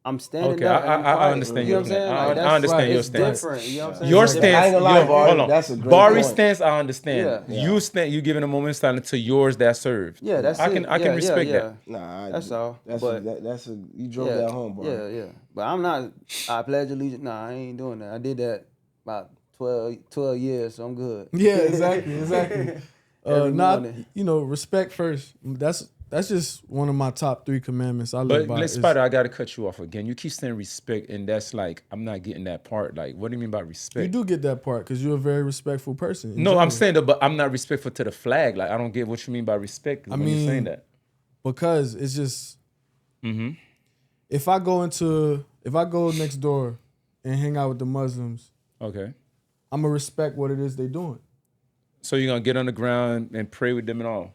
I'm standing up. I understand your stance. I understand your stance. Different. You know what I'm saying? Your stance. Hold on. That's a great Bari's point. stance, I understand. Yeah. You giving a moment of silence to yours that served. Yeah, that's I can respect that. Nah, that's all. You drove that home, bro. Yeah. But I'm not. I pledge allegiance. Nah, I ain't doing that. I did that about 12 years, so I'm good. Yeah, exactly. Respect first. That's just one of my top 3 commandments I live by. But Spydah, I got to cut you off again. You keep saying respect, and that's like, I'm not getting that part. Like, what do you mean by respect? You do get that part because you're a very respectful person. No, I'm saying that, but I'm not respectful to the flag. Like, I don't get what you mean by respect when you're saying that. Because it's just, if I go next door and hang out with the Muslims, okay, I'm going to respect what it is they're doing. So you're going to get on the ground and pray with them and all?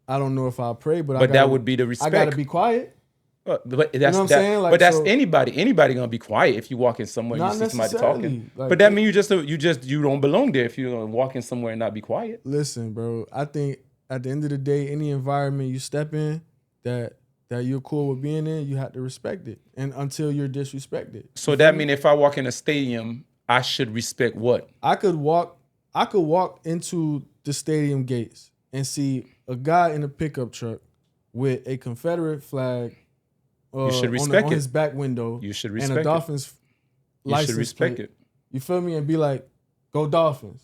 I don't know if I'll pray, but that would be the respect. I gotta be quiet. But that's, you know what I'm saying? Like, but that's anybody. Anybody gonna be quiet if you walk in somewhere and you see somebody talking. Like, but that means you don't belong there if you walk in somewhere and not be quiet. Listen, bro. I think at the end of the day, any environment you step in that you're cool with being in, you have to respect it, and until you're disrespected. So that means if I walk in a stadium, I should respect what? I could walk into the stadium gates and see a guy in a pickup truck with a Confederate flag you should respect on his back window. You should respect and a Dolphins license should respect plate. It. You feel me? And be like, go Dolphins.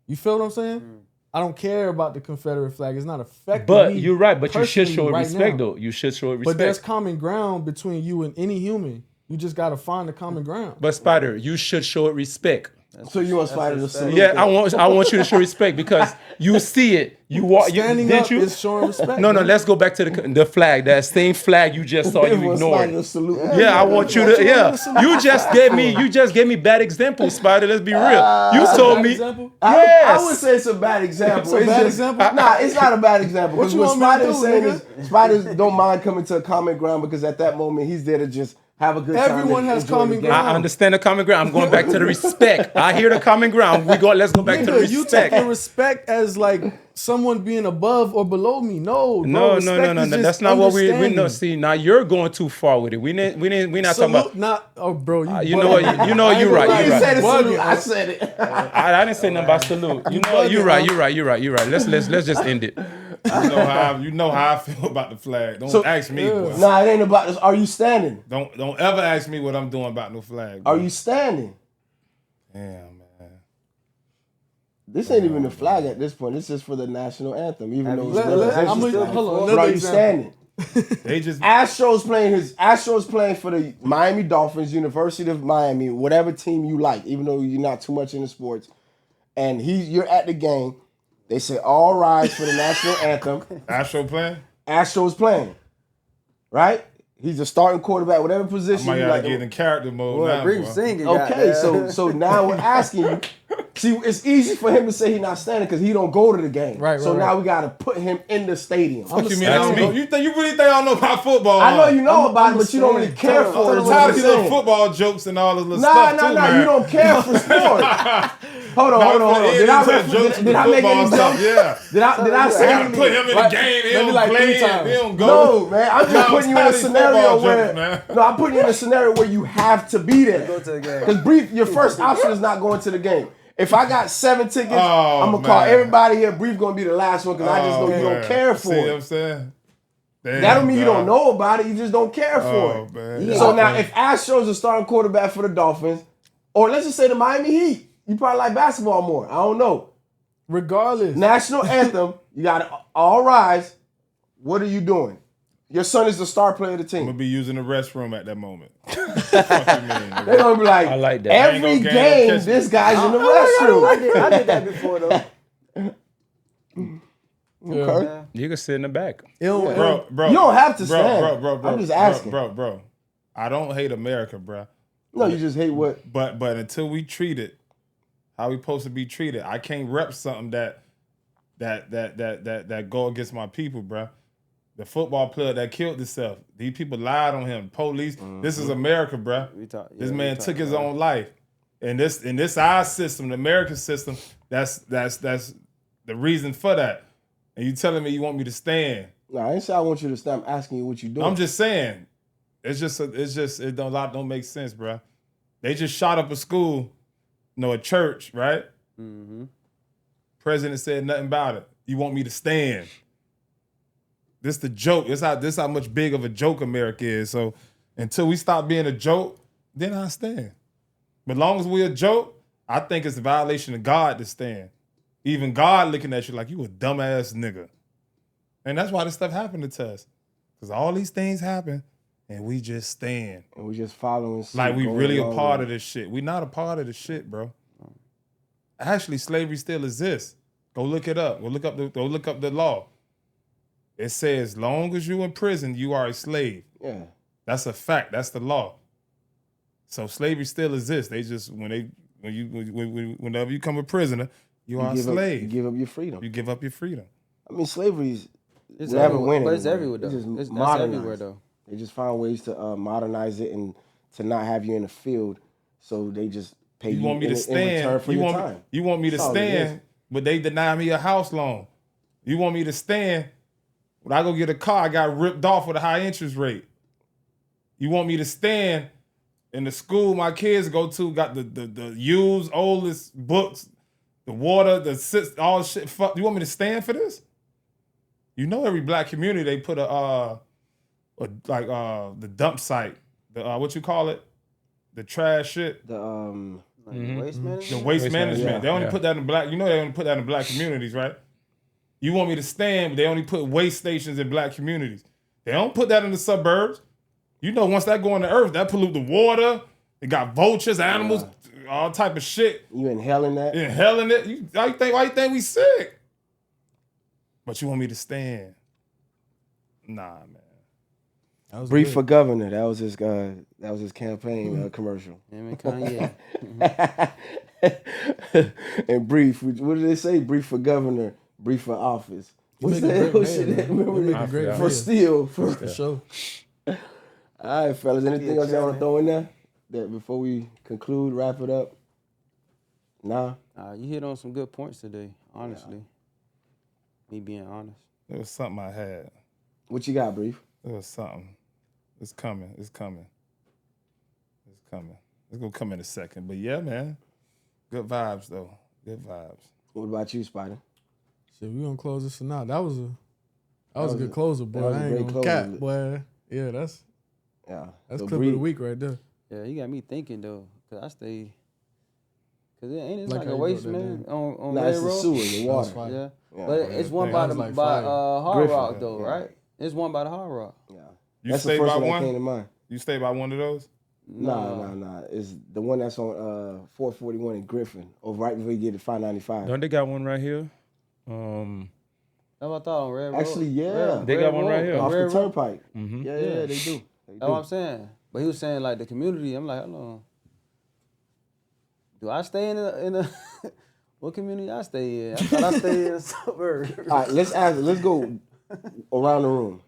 You feel what I'm saying? I don't care about the Confederate flag. It's not affecting me. But you're right. But you should show respect, though. You should show respect. But there's common ground between you and any human. You just got to find the common ground. But Spydah, you should show it respect. So you want Spydah to salute? Yeah, I want you to show respect because you see it. You walk. Standing up is showing respect. No, let's go back to the flag. That same flag you just saw. You ignored. Yeah, I want you to. Yeah, you just gave me bad examples, Spydah. Let's be real. You told me. Yes. I would say it's a bad example. It's a bad example. Nah, it's not a bad example. What Because you what want me to Spydah is do, saying nigga? is Spydah don't mind coming to a common ground because at that moment he's there to just have a good time. Everyone has common ground. I understand the common ground. I'm going back to the respect. I hear the common ground. Let's go back to the respect. You taking respect as like someone being above or below me? No. That's not what we know. See, now you're going too far with it. We not talking about. Bro. You know you're right. You said salute. I said it. I didn't say nothing about salute. You're right. Let's just end it. You know how I feel about the flag. Don't ask me. Boy. Nah, it ain't about this. Are you standing? Don't ever ask me what I'm doing about no flag. Boy. Are you standing? Damn, man. This ain't even the flag at this point. This is for the national anthem. Even though are you standing? Astros playing for the Miami Dolphins, University of Miami, whatever team you like, even though you're not too much into sports. And you're at the game. They say, all rise for the national anthem. Astros playing. Right? He's a starting quarterback, whatever position you like. Get in character mode now. Singing, okay, so now we're asking you. See, it's easy for him to say he's not standing because he don't go to the game. Right. Now we got to put him in the stadium. What you mean? You really think I don't know about football? I know you know about it, but you don't really care for it. I'm tired of these little football jokes and all this little stuff. Nah, you don't care for sport. Hold on. Did I make any jokes? Yeah. Did I say gotta put him in the game. He don't play. He don't go. No, man. I'm just putting you in a scenario where. No, I'm putting you in a scenario where you have to be there. Go to the game. Because Brief, your first option is not going to the game. If I got 7 tickets, I'm gonna call man. everybody here. Brief gonna be the last one because I just know you don't care for See what I'm it. saying? Damn, That don't mean you don't know about it. You just don't care for it. Man. So now, if Astros are starting quarterback for the Dolphins, or let's just say the Miami Heat, you probably like basketball more. I don't know. Regardless. National anthem, you got to all rise. What are you doing? Your son is the star player of the team. I'm gonna be using the restroom at that moment. Fuck you mean, They're gonna be like, I like that. every game, this guy's in the restroom. I did that before though. Okay. Yeah. You can sit in the back. bro. You don't have to stand. Bro. I'm just asking. Bro. I don't hate America, bro. No, you just hate what? But until we treat it how we supposed to be treated, I can't rep something that go against my people, bro. The football player that killed himself. These people lied on him. Police. This is America, bro. This man took his own life. And this our system, the American system, that's the reason for that. And you telling me you want me to stand? No, I ain't say I want you to stop asking you what you doing. I'm just saying, it don't make sense, bro. They just shot up a school, a church, right? Mm-hmm. President said nothing about it. You want me to stand? This the joke. This how much big of a joke America is. So until we stop being a joke, then I stand. But as long as we're a joke, I think it's a violation of God to stand. Even God looking at you like you a dumbass nigga. And that's why this stuff happened to us. Because all these things happen and we just stand. And we just following. Like we really a part of this shit. We not a part of this shit, bro. Actually, slavery still exists. Go look it up. Go look up the law. It says, as long as you in prison, you are a slave. Yeah. That's a fact. That's the law. So slavery still exists. They just whenever you become a prisoner, you are a slave. You give up your freedom. You give up your freedom. I mean, slavery's It's never everywhere, winning. but it's everywhere though. That's everywhere though. They just find ways to modernize it and to not have you in the field. So they just pay you want me to stand in return for your time. You want me to stand, but they deny me a house loan. You want me to stand. When I go get a car, I got ripped off with a high interest rate. You want me to stand in the school my kids go to, got the used, oldest books, the water, all shit. Fuck. You want me to stand for this? You know, every black community they put the dump site, what you call it, the trash shit, The Waste management. the waste management. Yeah. They only put that in black. You know, they only put that in black communities, right? You want me to stand, but they only put waste stations in black communities. They don't put that in the suburbs. You know, once that go in the earth, that pollute the water. It got vultures, animals, all type of shit. You inhaling that? Inhaling it. Why you think we sick? But you want me to stand? Nah, man. Brief for governor. That was his campaign commercial. Yeah, Kanye. And brief. What did they say? Brief for governor. Brief for office. What's that? What shit? Remember for steel. For sure. All right, fellas. Anything else y'all want to throw in there? That before we conclude, wrap it up. Nah. You hit on some good points today. Honestly, me being honest. It was something I had. What you got, brief? It was something. It's coming. It's coming. It's gonna come in a second. But yeah, man. Good vibes though. Good vibes. What about you, Spydah? Shit, we gonna close this one out. That was a good closer, boy. was a I great ain't gonna closer. cap, boy. Yeah, that's So clip of the week right there. Yeah, you got me thinking though, cause it ain't Like like how a you waste broke that man down. on Nah, Red it's the Road. sewer, the water. fire. Yeah, Yeah. but it's one by That the was like Hard Griffin. Rock though, Yeah. right? It's one by the Hard Rock. Yeah. You That's the stay first by one that one? came to mind. You stay by one of those? Nah. It's the one that's on 441 in Griffin, or right before you get to 595. Don't they got one right here? That's what I thought on Red Road. Actually, yeah. They got one right here. Off Red the Road. turnpike. Mm-hmm. Yeah, they do. That's what I'm saying. But he was saying like the community. I'm like, hold on. Do I stay in a what community I stay in? I thought I stayed in a suburb. All right, let's go around the room.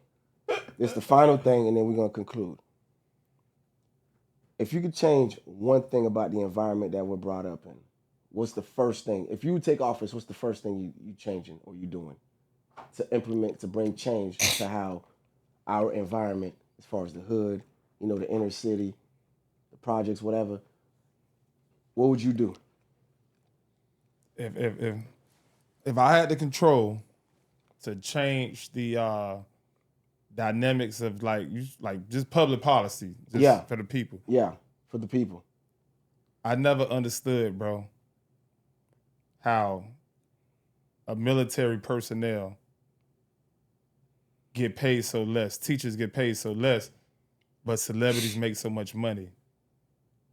It's the final thing, and then we're gonna conclude. If you could change one thing about the environment that we're brought up in, what's the first thing? If you take office, what's the first thing you changing or you doing to implement, to bring change to how our environment, as far as the hood, the inner city, the projects, whatever, what would you do? If I had the control to change the dynamics of just public policy, for the people. Yeah, for the people. I never understood, bro, how a military personnel get paid so less, teachers get paid so less, but celebrities make so much money.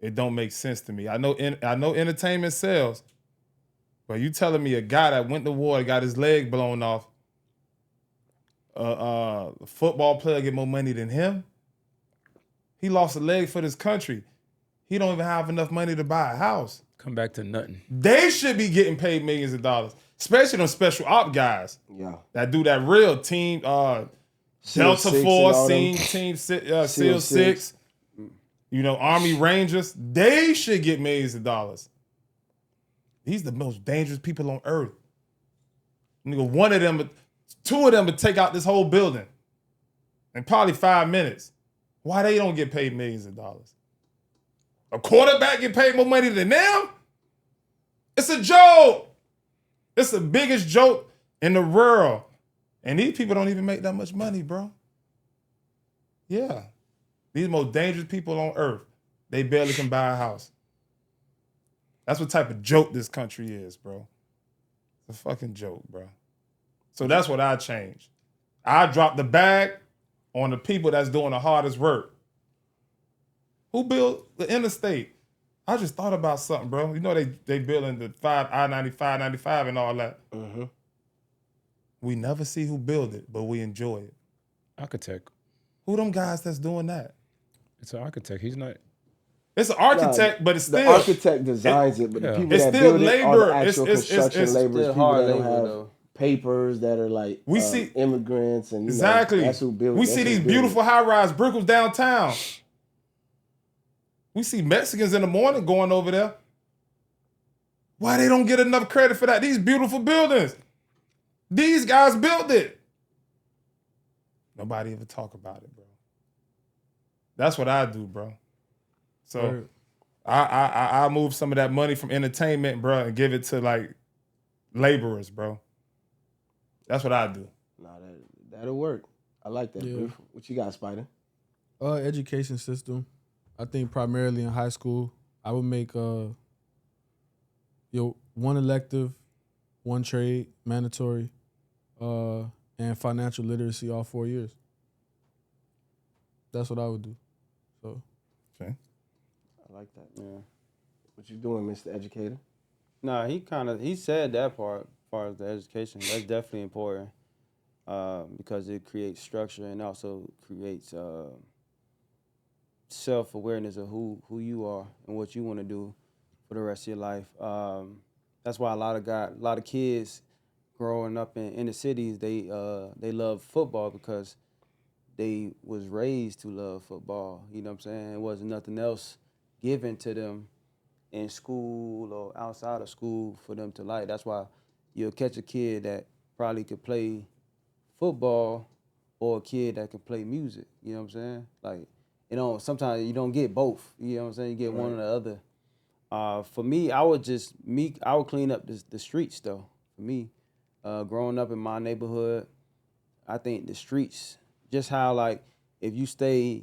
It don't make sense to me. I know entertainment sells, but you telling me a guy that went to war and got his leg blown off, a football player get more money than him? He lost a leg for this country. He don't even have enough money to buy a house. Come back to nothing. They should be getting paid millions of dollars, especially them special op guys. Yeah. That do that real team, Delta Force, team SEAL 6, Army Rangers. They should get millions of dollars. These the most dangerous people on earth. Nigga, two of them would take out this whole building in probably 5 minutes. Why they don't get paid millions of dollars? A quarterback get paid more money than them? It's a joke. It's the biggest joke in the world. And these people don't even make that much money, bro. Yeah. These most dangerous people on earth, they barely can buy a house. That's what type of joke this country is, bro. It's a fucking joke, bro. So that's what I changed. I dropped the bag on the people that's doing the hardest work. Who built the interstate? I just thought about something, bro. They building the I-95, 95 and all that. Mm-hmm. We never see who built it, but we enjoy it. Architect. Who them guys that's doing that? It's an architect. He's not. It's an architect, but it's still... The architect designs it, but the people it's that still build labor. it are the actual construction laborers, people hard that don't labor, have though. papers, that are like We see immigrants, and exactly. That's who built it. We see these beautiful high-rise brickles downtown. We see Mexicans in the morning going over there. Why they don't get enough credit for that? These beautiful buildings. These guys built it. Nobody ever talk about it, bro. That's what I do, bro. So I move some of that money from entertainment, bro, and give it to laborers, bro. That's what I do. Nah, that'll work. I like that, bro. What you got, Spydah? Education system. I think primarily in high school, I would make one elective, one trade, mandatory, and financial literacy all 4 years. That's what I would do. So, okay. I like that. Yeah. What you doing, Mr. Educator? Nah, he said that part, as far as the education. That's definitely important because it creates structure and also creates self-awareness of who you are and what you want to do for the rest of your life. That's why a lot of kids growing up in the cities, they love football because they was raised to love football. You know what I'm saying? It wasn't nothing else given to them in school or outside of school for them to like. That's why you'll catch a kid that probably could play football or a kid that can play music. You know what I'm saying? Sometimes you don't get both. You know what I'm saying? You get one or the other. For me, I would clean up the streets though. For me, growing up in my neighborhood, I think the streets, just how if you stay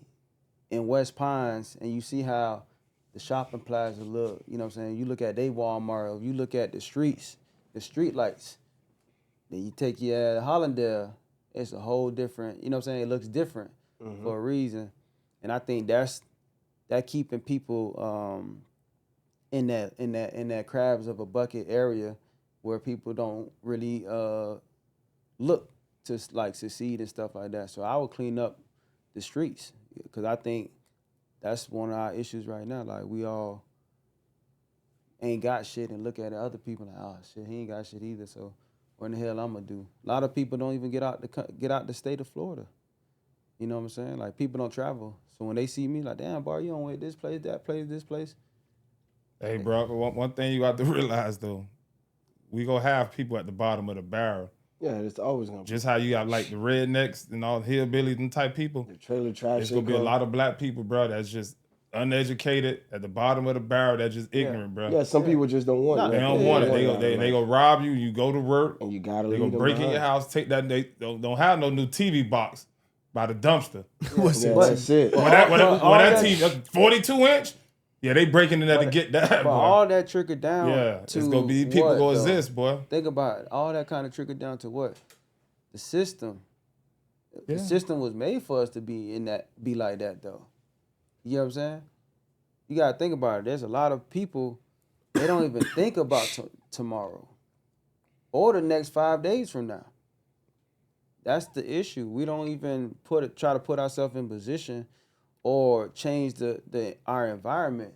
in West Pines and you see how the shopping plaza look, you know what I'm saying? You look at they Walmart, or you look at the streets, the street lights, then you take your Hollandale, it's a whole different, you know what I'm saying? It looks different for a reason. And I think that keeping people in that crabs of a bucket area where people don't really look to succeed and stuff like that. So I would clean up the streets because I think that's one of our issues right now. Like we all ain't got shit and look at other people like, oh shit, he ain't got shit either. So what in the hell I'm gonna do? A lot of people don't even get out the state of Florida. You know what I'm saying? Like people don't travel. So when they see me, like, damn, Bari, you don't wait this place, that place, this place. Hey, bro, one thing you got to realize, though, we gonna have people at the bottom of the barrel. Yeah, it's always gonna be. Just how you got like the rednecks and all the hillbillies and type people. The trailer trash. There's gonna be a lot of black people, bro, that's just uneducated at the bottom of the barrel. That's just ignorant, bro. Yeah, some people just don't want it. They don't want it. They gonna rob you. You go to work and you gotta. They gonna break in your house. Take that. They don't have no new TV box by the dumpster. What's it? That's it. When that TV 42-inch. Yeah, they breaking in there to get that. But boy. all that trickled down. Yeah, to it's gonna be people what, gonna though? exist, boy. Think about it. All that kind of trickled down to what? The system. Yeah. The system was made for us to be like that, though. You know what I'm saying? You gotta think about it. There's a lot of people, they don't even think about tomorrow or the next 5 days from now. That's the issue. We don't even try to put ourselves in position or change our environment.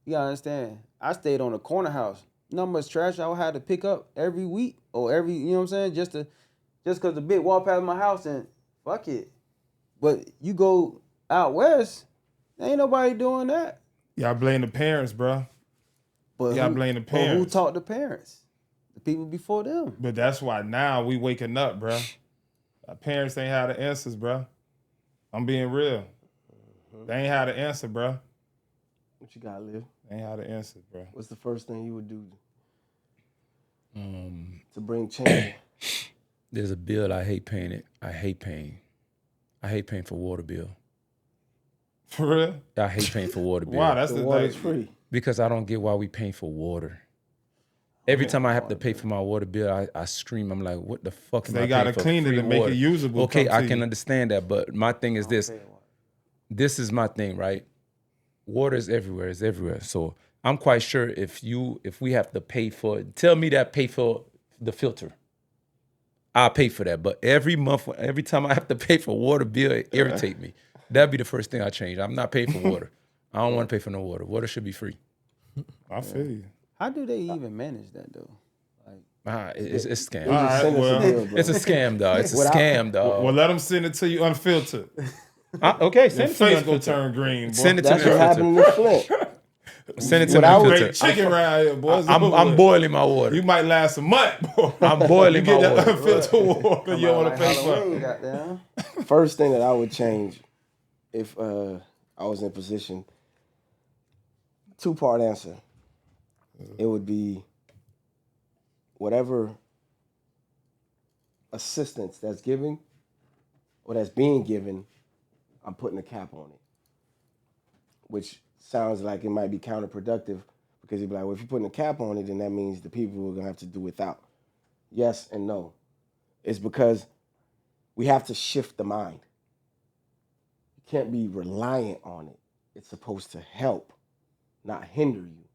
You gotta understand. I stayed on a corner house. You know how much trash I had to pick up every week or you know what I'm saying? Just because the big walk past my house and fuck it. But you go out west, ain't nobody doing that. Y'all blame the parents, bro. But y'all blame the parents. But who taught the parents? The people before them. But that's why now we waking up, bro. Our parents ain't had the answers, bro. I'm being real. They ain't had the answer, bro. What you got, Liv? They ain't had the answer, bro. What's the first thing you would do to bring change? There's a bill I hate paying it. I hate paying for water bill. For real? I hate paying for water bill. Wow, that's the water's free. Because I don't get why we paying for water. Every time I have to pay for my water bill, I scream. I'm like, what the fuck am I paying for? They gotta clean it and make it usable. Okay, I can understand that, but my thing is this. This is my thing, right? Water is everywhere. It's everywhere. So I'm quite sure if we have to pay for it, tell me that pay for the filter. I'll pay for that. But every month, every time I have to pay for water bill, it irritate me. That'd be the first thing I change. I'm not paying for water. I don't want to pay for no water. Water should be free. I feel you. How do they even manage that though? It's a scam. All right, well, it's a scam, dog. It's a scam, dog. Well, let them send it to you unfiltered. Okay, send it to me. Face gonna turn green, boy. Send it to That's me what happened in Flint. Send it to me unfiltered. Chicken around here, boy. I'm boiling my water. You might last a month, boy. I'm boiling my Get that water. unfiltered water. You don't want to pay for it. First thing that I would change if I was in position, 2-part answer. It would be whatever assistance that's given or that's being given, I'm putting a cap on it. Which sounds like it might be counterproductive because you'd be like, well, if you're putting a cap on it, then that means the people are going to have to do without. Yes and no. It's because we have to shift the mind. You can't be reliant on it. It's supposed to help, not hinder you.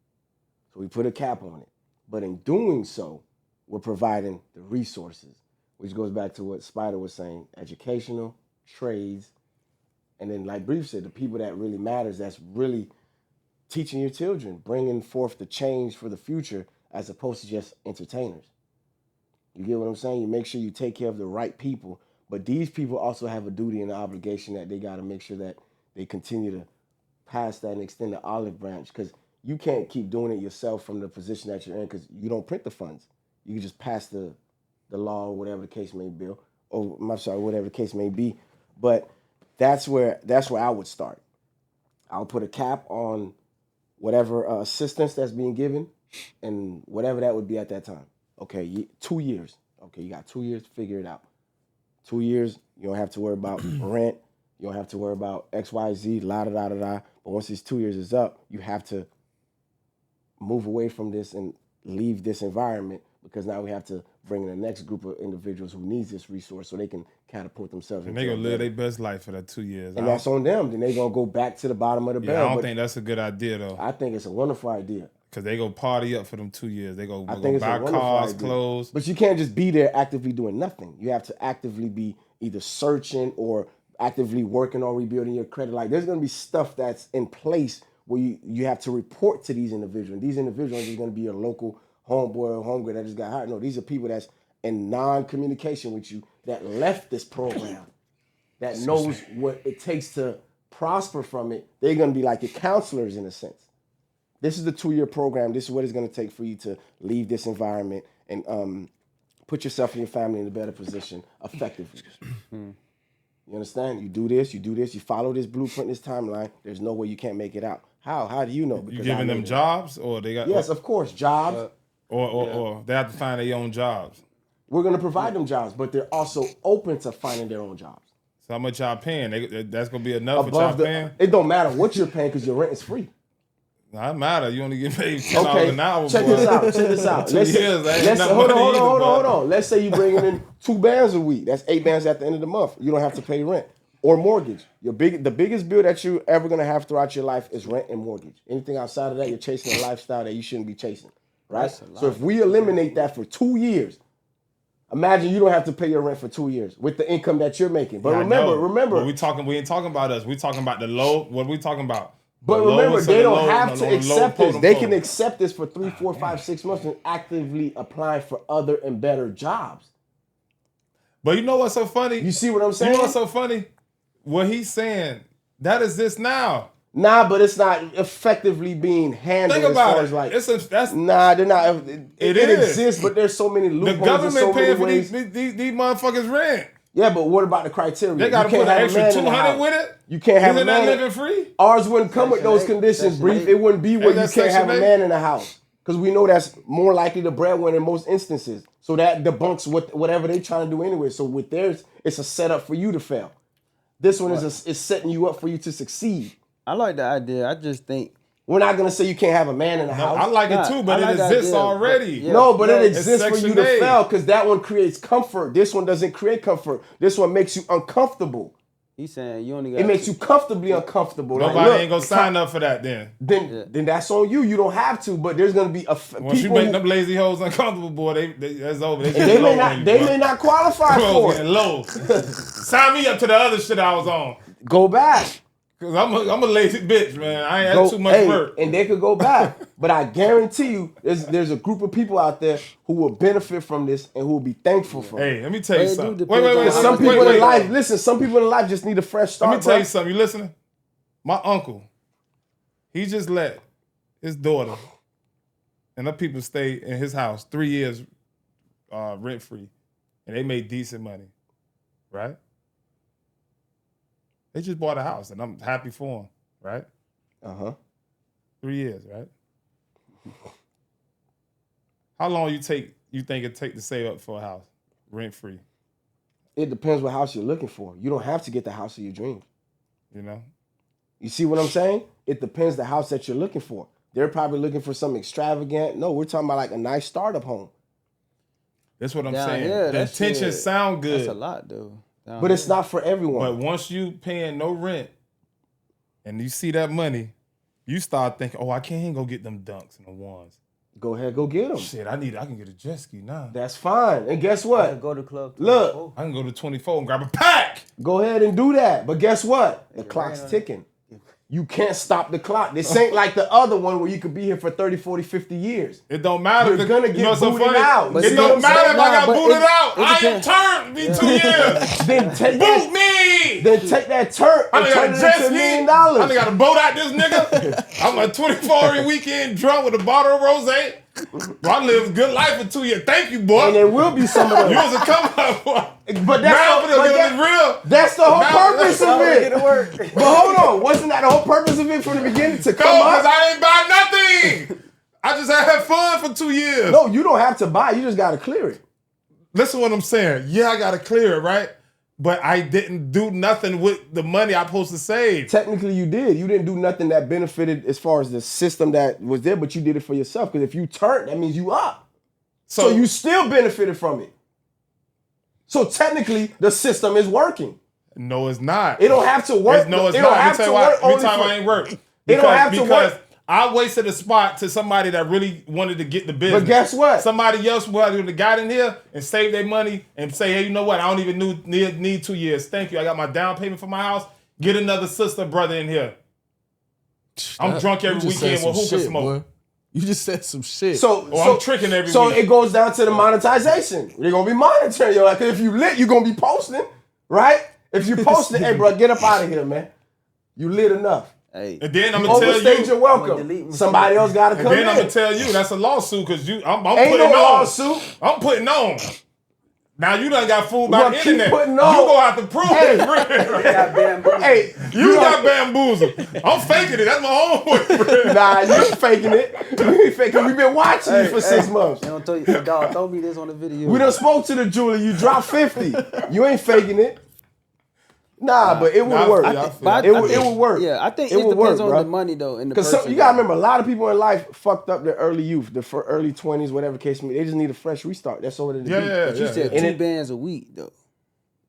So we put a cap on it. But in doing so, we're providing the resources, which goes back to what Spydah was saying, educational, trades, and then like Brief said, the people that really matters, that's really teaching your children, bringing forth the change for the future as opposed to just entertainers. You get what I'm saying? You make sure you take care of the right people, but these people also have a duty and an obligation that they got to make sure that they continue to pass that and extend the olive branch, because you can't keep doing it yourself from the position that you're in because you don't print the funds. You can just pass the law or whatever the case may be, or I'm sorry, whatever the case may be. But that's where I would start. I'll put a cap on whatever assistance that's being given and whatever that would be at that time. Okay, 2 years. Okay, you got 2 years to figure it out. 2 years, you don't have to worry about rent. You don't have to worry about X, Y, Z, la-da-da-da-da. But once these 2 years is up, you have to move away from this and leave this environment, because now we have to bring in the next group of individuals who needs this resource so they can catapult themselves. And they gonna live their best life for that 2 years. And that's on them. Then they gonna go back to the bottom of the barrel. I don't think that's a good idea though. I think it's a wonderful idea. Cause they go party up for them 2 years. They go buy cars, clothes. But you can't just be there actively doing nothing. You have to actively be either searching or actively working on rebuilding your credit. Like there's gonna be stuff that's in place where you have to report to these individuals. These individuals are just gonna be your local homeboy or homegirl that just got hired. No, these are people that's in non-communication with you that left this program, that knows what it takes to prosper from it. They're gonna be like your counselors in a sense. This is the 2-year program. This is what it's going to take for you to leave this environment and put yourself and your family in a better position effectively. You understand? You do this, you follow this blueprint, this timeline. There's no way you can't make it out. How? How do you know? Because you giving them jobs, or they got? Yes, of course, jobs. Or they have to find their own jobs. We're gonna provide them jobs, but they're also open to finding their own jobs. So how much y'all paying? That's gonna be enough for y'all paying? It don't matter what you're paying because your rent is free. Not matter. You only get paid $10 an hour. Check this out. 2 years. Hold on. Let's say you bringing in 2 bands a week. That's 8 bands at the end of the month. You don't have to pay rent or mortgage. The biggest bill that you're ever gonna have throughout your life is rent and mortgage. Anything outside of that, you're chasing a lifestyle that you shouldn't be chasing. Right? So if we eliminate that for 2 years, imagine you don't have to pay your rent for 2 years with the income that you're making. But remember. But we ain't talking about us. We talking about the low. What are we talking about? But remember, they don't have to accept this. They can accept this for 3, 4, 5, 6 months and actively apply for other and better jobs. But you know what's so funny? You see what I'm saying? You know what's so funny? What he's saying, that exists now. Nah, but it's not effectively being handled. Think about as far it. as like, That's they're not. It is. exists, but there's so many loopholes. The government paying for these motherfuckers rent. Yeah, but what about the criteria? They got to put an extra 200 with it. You can't have a man. Isn't that living free? Ours wouldn't come with those conditions, Brief. It wouldn't be where you can't have a man in the house. Because we know that's more likely the breadwinner in most instances. So that debunks whatever they're trying to do anyway. So with theirs, it's a setup for you to fail. This one is setting you up for you to succeed. I like the idea. I just think we're not gonna say you can't have a man in the house. I like it too, but it exists already. But it exists for you to fail because that one creates comfort. This one doesn't create comfort. This one makes you uncomfortable. He's saying you only got. It makes you comfortably uncomfortable. Nobody ain't gonna sign up for that then. Then that's on you. You don't have to, but there's gonna be once you make them lazy hoes uncomfortable, boy, that's over. They may not qualify for it. Low. Sign me up to the other shit I was on. Go back. Cause I'm a lazy bitch, man. I ain't had too much work. And they could go back. But I guarantee you, there's a group of people out there who will benefit from this and who will be thankful for it. Hey, let me tell you something. Wait. Some people in life just need a fresh start. Let me tell you something. You listening? My uncle, he just let his daughter and her people stay in his house 3 years rent free, and they made decent money, right? They just bought a house, and I'm happy for them, right? 3 years, right? How long you think it take to save up for a house, rent free? It depends what house you're looking for. You don't have to get the house of your dreams. You know? You see what I'm saying? It depends the house that you're looking for. They're probably looking for something extravagant. No, we're talking about like a nice startup home. That's what I'm saying. The intentions sound good. That's a lot, though. But it's not for everyone. But once you paying no rent and you see that money, you start thinking, oh, I can't go get them dunks and the ones. Go ahead, go get them. Shit, I can get a jet ski now. That's fine. And guess what? I can go to club 24. Look. I can go to 24 and grab a pack. Go ahead and do that. But guess what? The clock's ticking. You can't stop the clock. This ain't like the other one where you could be here for 30, 40, 50 years. It don't matter. You're going to get booted out. It don't matter if I got booted out. I am turned in 2 years. Then take Boot me. Then take that turn and turn it into $1 million. I only got to boat out this nigga. I'm a 24 every weekend drunk with a bottle of rosé. Bro, I lived a good life for 2 years. Thank you, boy. And there will be some of them. You was a come up, boy. But that's the whole purpose of it. But hold on, wasn't that the whole purpose of it from the beginning to come up? No, because I ain't buy nothing. I just had fun for 2 years. No, you don't have to buy. You just got to clear it. Listen to what I'm saying. Yeah, I got to clear it, right? But I didn't do nothing with the money I'm supposed to save. Technically, you did. You didn't do nothing that benefited as far as the system that was there, but you did it for yourself. Because if you turned, that means you up. So you still benefited from it. So technically, the system is working. No, it's not. It don't have to work. No, it's it not. Don't have to work. Every time I ain't work. It don't have to work. I wasted a spot to somebody that really wanted to get the business. But guess what? Somebody else would have got in here and saved their money and say, hey, you know what? I don't even need 2 years. Thank you. I got my down payment for my house. Get another sister, brother in here. I'm drunk every weekend with hookah smoke. Boy. You just said some shit. I'm tricking every week. So it goes down to the monetization. They're going to be monitoring you. Like, if you lit, you're going to be posting, right? If you posting, hey, bro, get up out of here, man. You lit enough. Hey, And then I'm gonna tell overstayed your you, welcome. Somebody else got to come and then in. I'm gonna tell you that's a lawsuit because I'm Ain't putting no on. lawsuit. I'm putting on. Now you done got fooled We by gonna the keep internet. putting You on. gonna have to prove it. Hey, You got bamboozled. I'm faking it. That's my own boyfriend. Nah, you ain't faking it. You ain't faking it. We've been watching you for 6 months. They don't tell you, dog, throw me this on the video. We done spoke to the jeweler. You dropped 50. You ain't faking it. Nah, but it would work. It would work. Yeah, I think It it would depends work, on bro. the money though. In the Because person, you gotta remember, a lot of people in life fucked up their early youth, early 20s, whatever case may be. They just need a fresh restart. That's all it is. But you said And 2 bands a week though.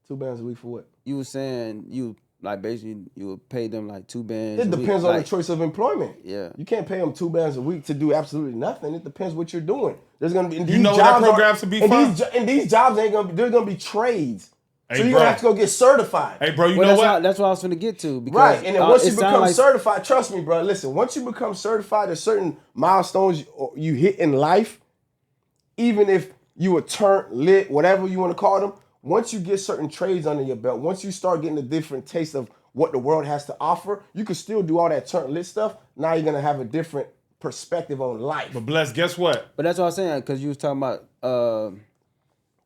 2 bands a week for what? You were saying you like basically you would pay them like 2 bands. It a week. depends on Like, the choice of employment. Yeah. You can't pay them 2 bands a week to do absolutely nothing. It depends what you're doing. There's gonna be You know what that program should be for? And these jobs ain't gonna be. There's gonna be trades. Hey, So you're bro. gonna have to go get certified. Hey, bro, you Well, know what? that's what I was gonna get to. Because, Right, and then once you it sound become like- certified, trust me, bro. Listen, once you become certified, there's certain milestones you hit in life. Even if you were turned lit, whatever you want to call them, once you get certain trades under your belt, once you start getting a different taste of what the world has to offer, you can still do all that turned lit stuff. Now you're gonna have a different perspective on life. But Bless, guess what? But that's what I was saying because you was talking about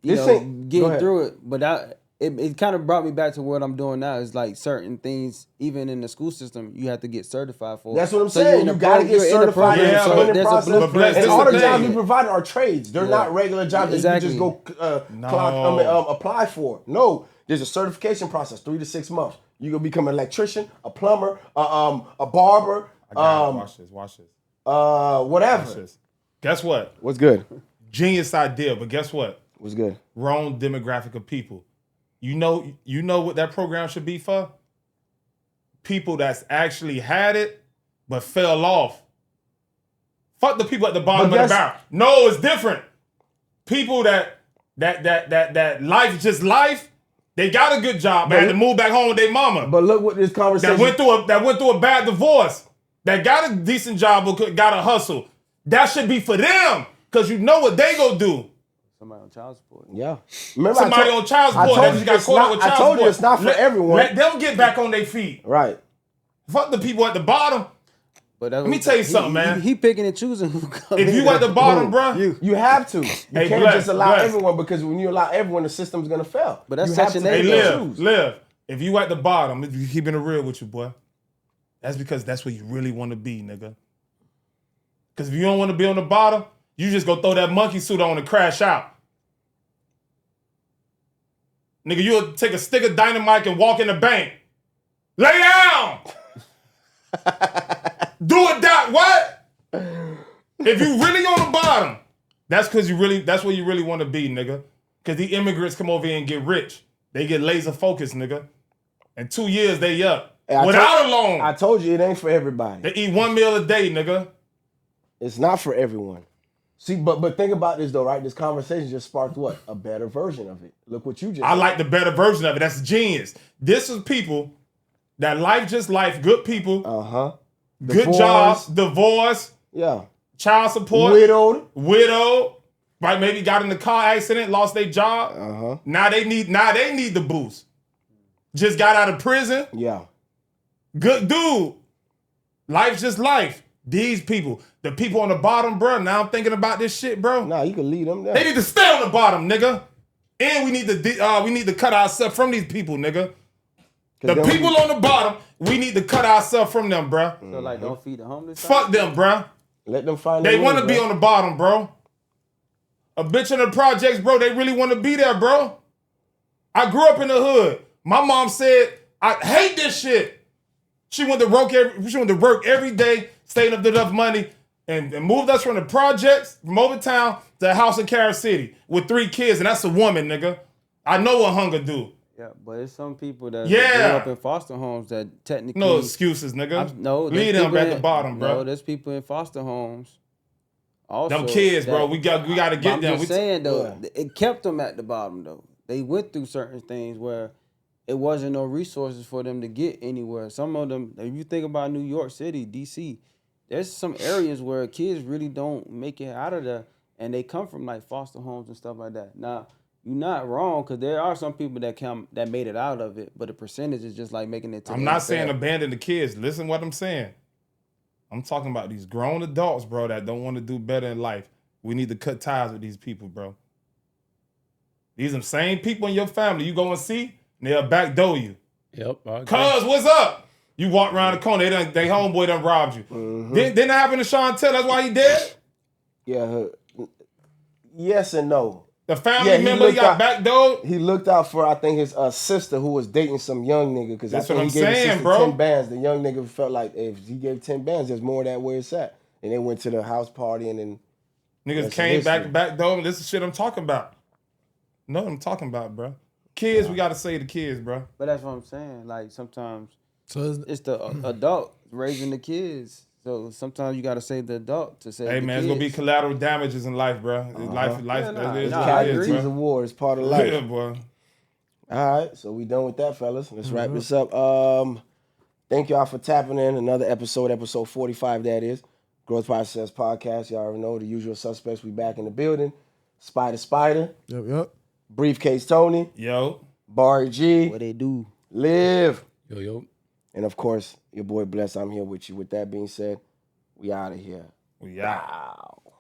This know, ain't- go getting ahead. through it. But it kind of brought me back to what I'm doing now. It's like certain things, even in the school system, you have to get certified for. That's what I'm So saying. you're in You a gotta get you're in a certified. program, Yeah, so but there's a process. blueprint. Bless, And this all is the the jobs thing. we provide are trades. They're not regular jobs that Exactly. you just go No. apply for. No, there's a certification process, 3 to 6 months. You gonna become an electrician, a plumber, a barber, Watch this. whatever. Watch this. Guess what? What's good? Genius idea, but guess what? What's good? Wrong demographic of people. You know what that program should be for? People that's actually had it but fell off. Fuck the people at the bottom of the barrel. No, it's different. People that life just life. They got a good job, man. To move back home with their mama. But look what this conversation. That went through a bad divorce. That got a decent job but got a hustle. That should be for them, cause you know what they gonna do. Somebody on child support. Yeah. Remember Somebody on child support that just got caught up with child I told support. you it's not for everyone. Let them get back on their feet. Right. Fuck the people at the bottom. But Let me tell you something, man. He picking and choosing who comes. If you at the bottom, bro, You have to. You Hey, can't Bless, just allow Bless. everyone, because when you allow everyone, the system's gonna fail. But that's you have Section to 8 hey, pick though. and choose. live. If you at the bottom, if you keeping it real with you, boy, that's because that's where you really want to be, nigga. Because if you don't want to be on the bottom, you just go throw that monkey suit on and crash out. Nigga, you'll take a stick of dynamite and walk in the bank. Lay down! Do it that what? If you really on the bottom, that's where you really want to be, nigga. Because the immigrants come over here and get rich. They get laser focused, nigga. In 2 years, they up. Hey, Without a loan. I told you it ain't for everybody. They eat 1 meal a day, nigga. It's not for everyone. See, but think about this though, right? This conversation just sparked what? A better version of it. Look what you just I said. like the better version of it. That's genius. This is people that life just life, good people, good Divorce. jobs, divorce, Yeah. child support, Widowed. right? Maybe got in the car accident, lost their job. Now they need the boost. Just got out of prison. Yeah. Good dude. Life's just life. These people, the people on the bottom, bro. Now I'm thinking about this shit, bro. Nah, you can lead them down. They need to stay on the bottom, nigga. And we need to cut ourselves from these people, nigga. The people on the bottom, we need to cut ourselves from them, bro. So like, don't feed the homeless. Fuck them, bro. Let them find They their want to way, be bro. on the bottom, bro. A bitch in the projects, bro, they really want to be there, bro. I grew up in the hood. My mom said, I hate this shit. She went to work every day, saving up enough money, and moved us from the projects, from Overtown, to a house in Carol City with 3 kids, and that's a woman, nigga. I know what hunger do. Yeah, but it's some people that Yeah. grew up in foster homes that technically No excuses, nigga. No, there's leave them people at in- the bottom, bro. No, there's people in foster homes. Also, Them kids, bro. We got to get I'm them. just saying though, it kept them at the bottom though. They went through certain things where it wasn't no resources for them to get anywhere. Some of them, if you think about New York City, DC, there's some areas where kids really don't make it out of there, and they come from like foster homes and stuff like that. Now, you're not wrong, because there are some people that made it out of it, but the percentage is just like making it to I'm not saying abandon the kids. Listen what I'm saying. I'm talking about these grown adults, bro, that don't want to do better in life. We need to cut ties with these people, bro. These are the same people in your family you go and see, and they'll backdoor you. Yep. Cuz, what's up? You walk around the corner, they homeboy done robbed you. Mm-hmm. Didn't that happen to Chantel? That's why he dead? Yeah. Yes and no. The family member he got backdoored? He looked out for, I think, his sister who was dating some young nigga. Because that's I what I'm think he gave his saying, sister bro. 10 bands. The young nigga felt like if he gave 10 bands, there's more of that where it's at. And they went to the house party and then niggas came backdoor. And this is shit I'm talking about. Know what I'm talking about, bro. Kids, we gotta say the kids, bro. But that's what I'm saying. Like sometimes So it's the adult raising the kids. So sometimes you gotta save the adult to save the Hey kids. man, it's gonna be collateral damages in life, bro. Life that is what it casualties is, of war is part of life. Yeah, boy. All right, so we done with that, fellas. Let's wrap this up. Thank y'all for tapping in. Another episode 45, that is. Growth Process Podcast. Y'all already know the usual suspects. We back in the building. Spydah. Yep. Briefcase Tony. Yo. Bari G. What they do. Live. Yo. And of course, your boy Bless. I'm here with you. With that being said, we out of here. We out. Wow.